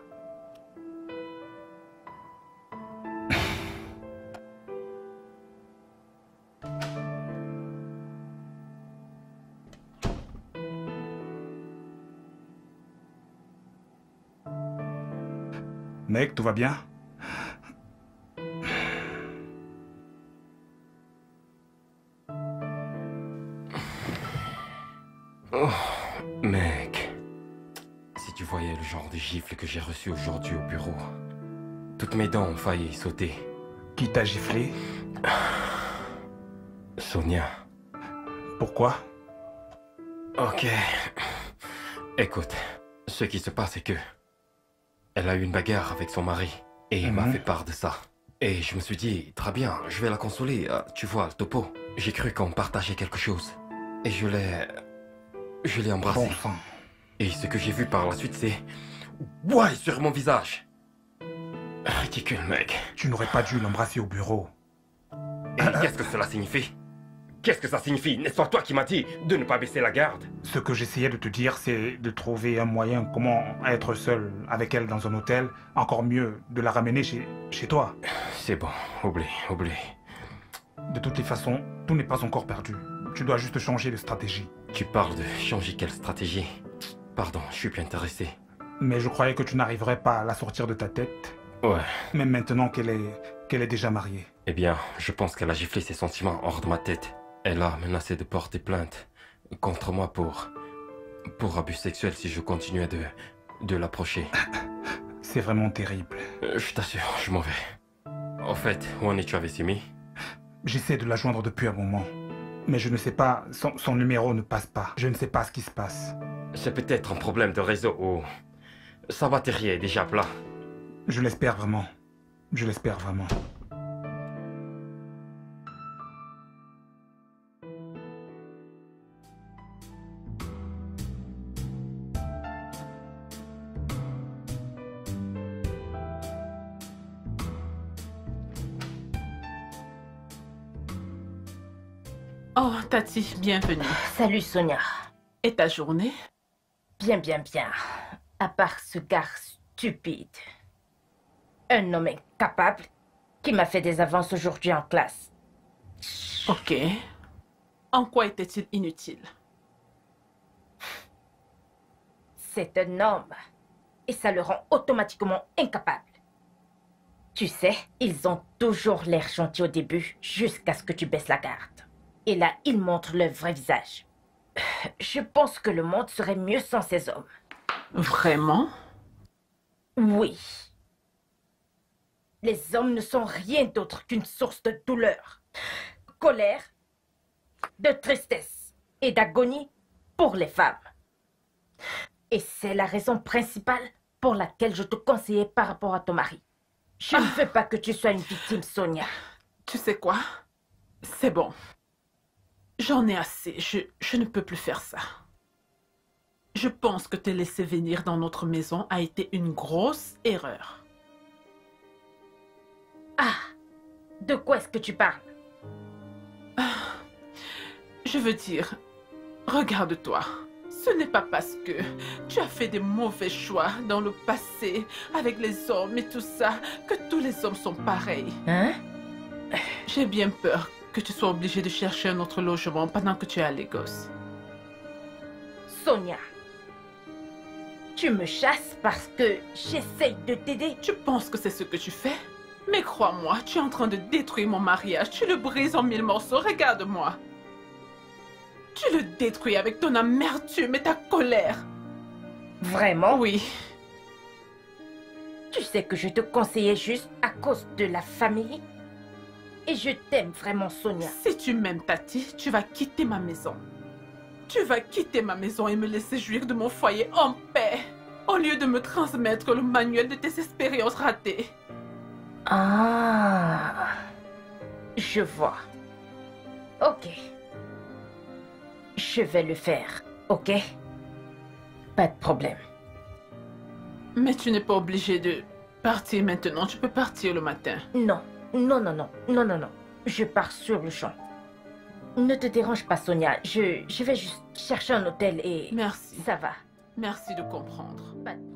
Mec, tout va bien? Oh, mec. Si tu voyais le genre de gifle que j'ai reçu aujourd'hui au bureau. Toutes mes dents ont failli sauter. Qui t'a giflé? Sonia. Pourquoi? Ok. Écoute, ce qui se passe est que... Elle a eu une bagarre avec son mari. Et il m'a fait part de ça. Et je me suis dit, très bien, je vais la consoler. Tu vois, le topo. J'ai cru qu'on partageait quelque chose. Et je l'ai embrassé. Bon sang. Et ce que j'ai vu par la suite, c'est... Ouais, sur mon visage. Ridicule, mec. Tu n'aurais pas dû l'embrasser au bureau. Et qu'est-ce que cela signifie? Qu'est-ce que ça signifie? N'est-ce pas toi qui m'as dit de ne pas baisser la garde? Ce que j'essayais de te dire, c'est de trouver un moyen comment être seul avec elle dans un hôtel. Encore mieux, de la ramener chez toi. C'est bon, oublie. De toutes les façons, tout n'est pas encore perdu. Tu dois juste changer de stratégie. Tu parles de changer quelle stratégie? Pardon, je suis plus intéressé. Mais je croyais que tu n'arriverais pas à la sortir de ta tête. Ouais. Même maintenant qu'elle est déjà mariée. Eh bien, je pense qu'elle a giflé ses sentiments hors de ma tête. Elle a menacé de porter plainte contre moi pour abus sexuel si je continuais de l'approcher. C'est vraiment terrible. Je t'assure, je m'en vais. En fait, où en es-tu avec Simi? J'essaie de la joindre depuis un moment. Mais je ne sais pas, son numéro ne passe pas. Je ne sais pas ce qui se passe. C'est peut-être un problème de réseau ou... Sa batterie est déjà plat. Je l'espère vraiment. Je l'espère vraiment. Oh, Tati, bienvenue. Salut Sonia. Et ta journée? Bien. À part ce gars stupide. Un homme incapable qui m'a fait des avances aujourd'hui en classe. Ok. En quoi était-il inutile? C'est un homme. Et ça le rend automatiquement incapable. Tu sais, ils ont toujours l'air gentils au début, jusqu'à ce que tu baisses la garde. Et là, ils montrent leur vrai visage. Je pense que le monde serait mieux sans ces hommes. Vraiment? Oui. Les hommes ne sont rien d'autre qu'une source de douleur, colère, de tristesse et d'agonie pour les femmes. Et c'est la raison principale pour laquelle je te conseillais par rapport à ton mari. Je ne veux pas que tu sois une victime, Sonia. Tu sais quoi? C'est bon. J'en ai assez. Je ne peux plus faire ça. Je pense que te laisser venir dans notre maison a été une grosse erreur. Ah, de quoi est-ce que tu parles? Je veux dire, regarde-toi. Ce n'est pas parce que tu as fait des mauvais choix dans le passé avec les hommes et tout ça que tous les hommes sont pareils. Hein? J'ai bien peur que tu sois obligée de chercher un autre logement pendant que tu es à Lagos. Sonia, tu me chasses parce que j'essaye de t'aider. Tu penses que c'est ce que tu fais? Mais crois-moi, tu es en train de détruire mon mariage. Tu le brises en 1000 morceaux. Regarde-moi. Tu le détruis avec ton amertume et ta colère. Vraiment? Oui. Tu sais que je te conseillais juste à cause de la famille. Et je t'aime vraiment, Sonia. Si tu m'aimes, Tati, tu vas quitter ma maison. Tu vas quitter ma maison et me laisser jouir de mon foyer en paix, au lieu de me transmettre le manuel de tes expériences ratées. Ah, je vois. Ok. Je vais le faire, ok? Pas de problème. Mais tu n'es pas obligé de partir maintenant. Tu peux partir le matin. Non, non, non, non, non, non, non. Je pars sur le champ. Ne te dérange pas, Sonia. Je vais juste chercher un hôtel et... Merci. Ça va. Merci de comprendre. Pas de problème.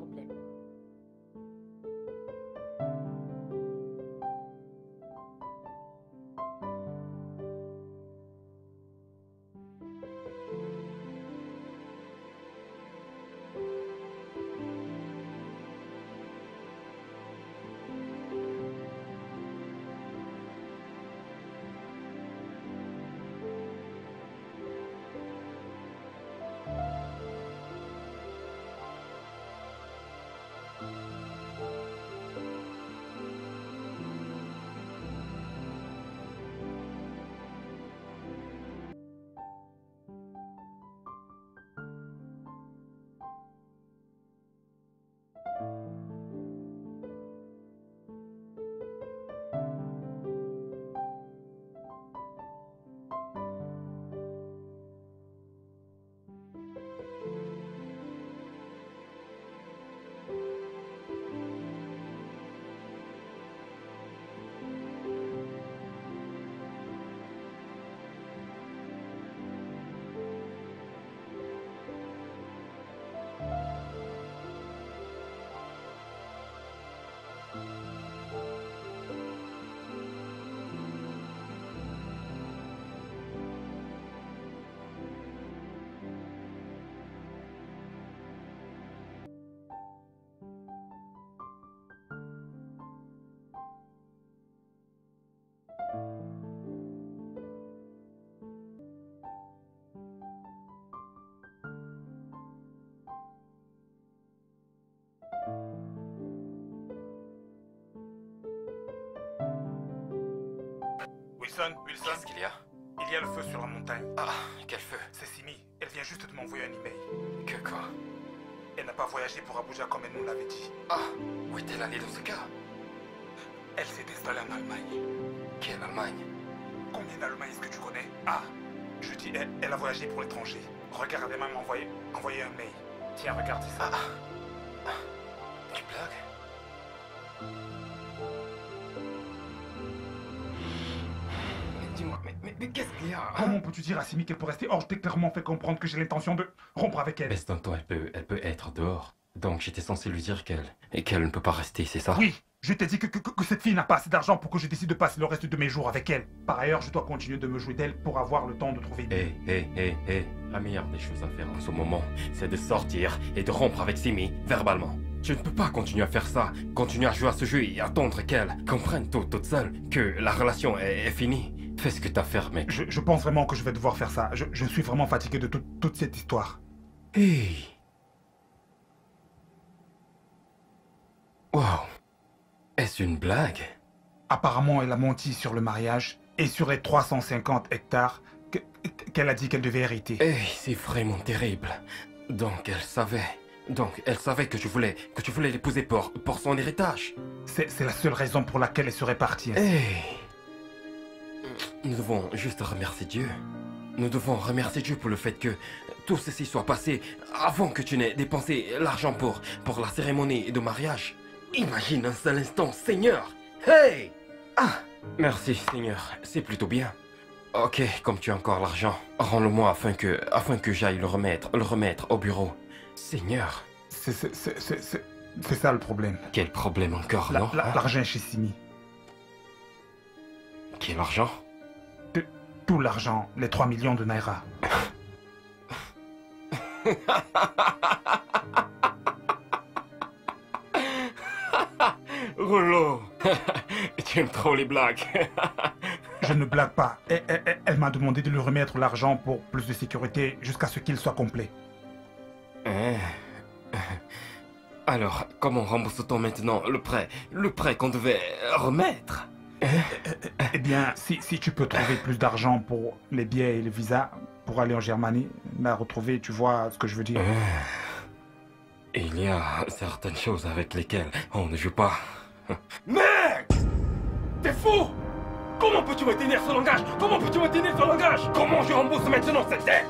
Wilson, Qu'est-ce qu'il y a? il y a le feu sur la montagne. Ah, quel feu? C'est Simi, elle vient juste de m'envoyer un email. Que quoi? Elle n'a pas voyagé pour Abuja comme elle nous l'avait dit. Ah, où est-elle allée dans ce cas? Elle s'est installée en Allemagne. Quelle Allemagne? Combien d'Allemagne est-ce que tu connais? Ah, je dis elle a voyagé pour l'étranger. Regarde, elle m'a même envoyé un mail. Tiens, regarde ça. Tu blagues? Dis-moi, mais qu'est-ce qu'il y a? Comment peux-tu dire à Simi qu'elle peut rester hors? Je t'ai clairement fait comprendre que j'ai l'intention de rompre avec elle. Baisse d'un temps, elle peut être dehors. Donc j'étais censé lui dire qu'elle ne peut pas rester, c'est ça? Oui, je t'ai dit que cette fille n'a pas assez d'argent pour que je décide de passer le reste de mes jours avec elle. Par ailleurs, je dois continuer de me jouer d'elle pour avoir le temps de trouver une... Hé. La meilleure des choses à faire en ce moment, c'est de sortir et de rompre avec Simi verbalement. Tu ne peux pas continuer à faire ça, continuer à jouer à ce jeu et attendre qu'elle comprenne toute seule que la relation est finie. Fais ce que t'as à faire, mec. Je pense vraiment que je vais devoir faire ça. Je suis vraiment fatigué de toute cette histoire. Hey. Wow. Est-ce une blague? Apparemment, elle a menti sur le mariage et sur les 350 hectares qu'elle a dit qu'elle devait hériter. Hey, c'est vraiment terrible. Donc elle savait que tu voulais l'épouser pour son héritage. C'est la seule raison pour laquelle elle serait partie. Hey. Nous devons juste remercier Dieu. Nous devons remercier Dieu pour le fait que tout ceci soit passé avant que tu n'aies dépensé l'argent pour la cérémonie de mariage. Imagine un seul instant, Seigneur. Hey! Ah! Merci, Seigneur. C'est plutôt bien. Ok, comme tu as encore l'argent, rends-le-moi afin que j'aille le remettre au bureau. Seigneur. C'est ça le problème. Quel problème encore, non? L'argent est chez Simi. Quel argent? Tout l'argent, les 3 millions de Naira. Rouleau. Tu aimes trop les blagues. Je ne blague pas. Elle m'a demandé de lui remettre l'argent pour plus de sécurité jusqu'à ce qu'il soit complet. Alors, comment rembourse-t-on maintenant le prêt qu'on devait remettre? Eh bien, si tu peux trouver plus d'argent pour les billets et le visa, pour aller en Germanie, la retrouver, tu vois ce que je veux dire. Il y a certaines choses avec lesquelles on ne joue pas. Mec! T'es fou! Comment peux-tu me tenir ce langage? Comment peux-tu me tenir ce langage? Comment je rembourse maintenant cette dette?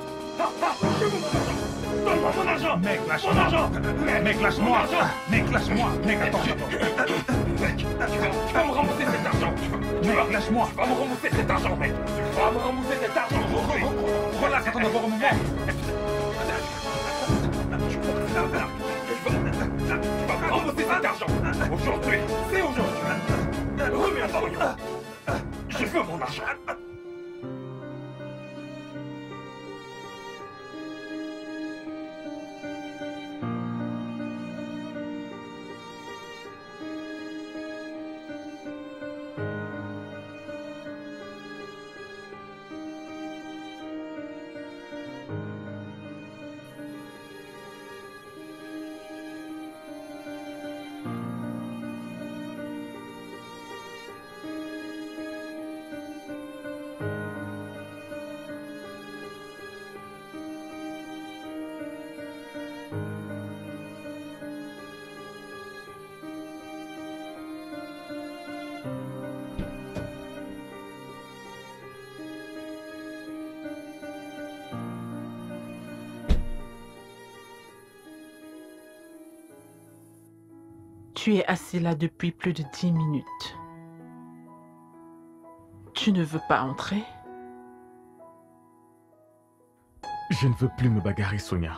Donne-moi mon argent! Mec, Mon lâche-moi. argent! Mec, lâche-moi. Mon argent. Mec, lâche-moi. Mec, attends. Mec, tu vas me rembourser cet argent. Mec, lâche-moi. Tu vas me rembourser cet argent, mec. Tu vas me rembourser cet argent aujourd'hui. Relax, attends d'avoir un moment. Tu vas me rembourser cet argent. Aujourd'hui, c'est aujourd'hui. Remets un pognon. Je veux mon argent. Tu es assis là depuis plus de 10 minutes. Tu ne veux pas entrer? Je ne veux plus me bagarrer, Sonia.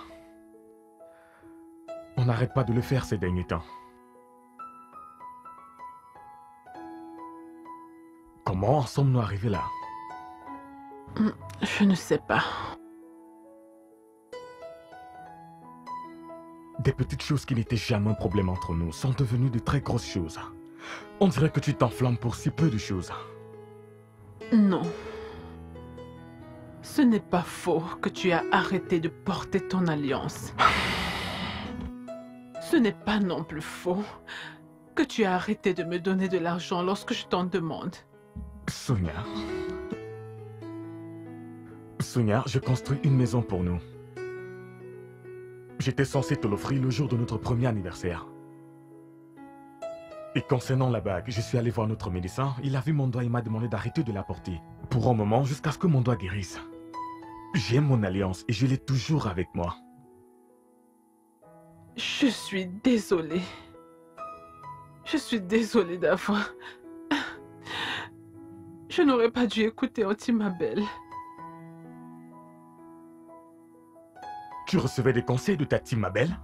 On n'arrête pas de le faire ces derniers temps. Comment en sommes-nous arrivés là? Je ne sais pas. Des petites choses qui n'étaient jamais un problème entre nous sont devenues de très grosses choses. On dirait que tu t'enflammes pour si peu de choses. Non. Ce n'est pas faux que tu as arrêté de porter ton alliance. Ce n'est pas non plus faux que tu as arrêté de me donner de l'argent lorsque je t'en demande. Sonia. Sonia, je construis une maison pour nous. J'étais censé te l'offrir le jour de notre premier anniversaire. Et concernant la bague, je suis allé voir notre médecin. Il a vu mon doigt et m'a demandé d'arrêter de la porter. Pour un moment, jusqu'à ce que mon doigt guérisse. J'aime mon alliance et je l'ai toujours avec moi. Je suis désolée. Je suis désolée d'avoir... Je n'aurais pas dû écouter Auntie Mabel. Tu recevais des conseils de ta team Mabel?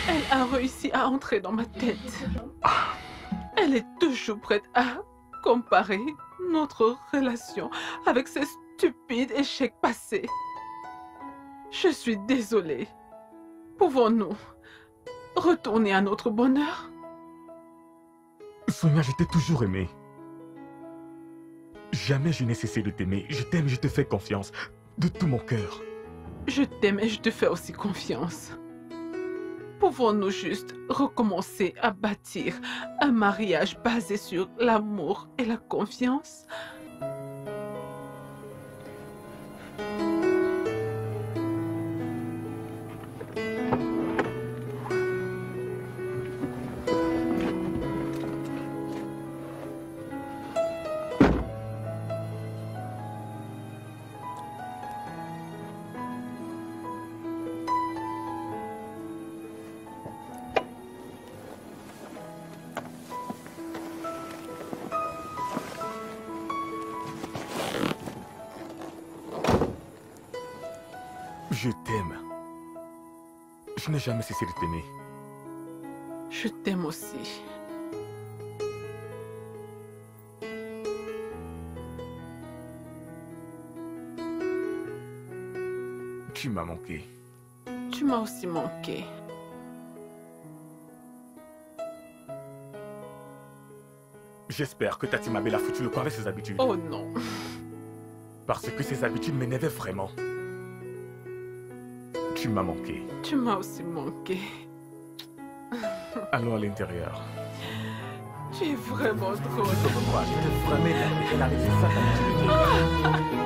Elle a réussi à entrer dans ma tête. Elle est toujours prête à comparer notre relation avec ces stupides échecs passés. Je suis désolée. Pouvons-nous retourner à notre bonheur? Sonia, je t'ai toujours aimé. Jamais je n'ai cessé de t'aimer. Je t'aime, je te fais confiance. De tout mon cœur. Je t'aime et je te fais aussi confiance. Pouvons-nous juste recommencer à bâtir un mariage basé sur l'amour et la confiance? Je t'aime. Je n'ai jamais cessé de t'aimer. Je t'aime aussi. Tu m'as manqué. Tu m'as aussi manqué. J'espère que Tati Mabel a foutu le camp avec ses habitudes. Oh non. Parce que ses habitudes m'énervaient vraiment. Tu m'as manqué. Tu m'as aussi manqué. Allons à l'intérieur. Tu es vraiment drôle. Je vais vraiment énerver. Elle a laissé ça dans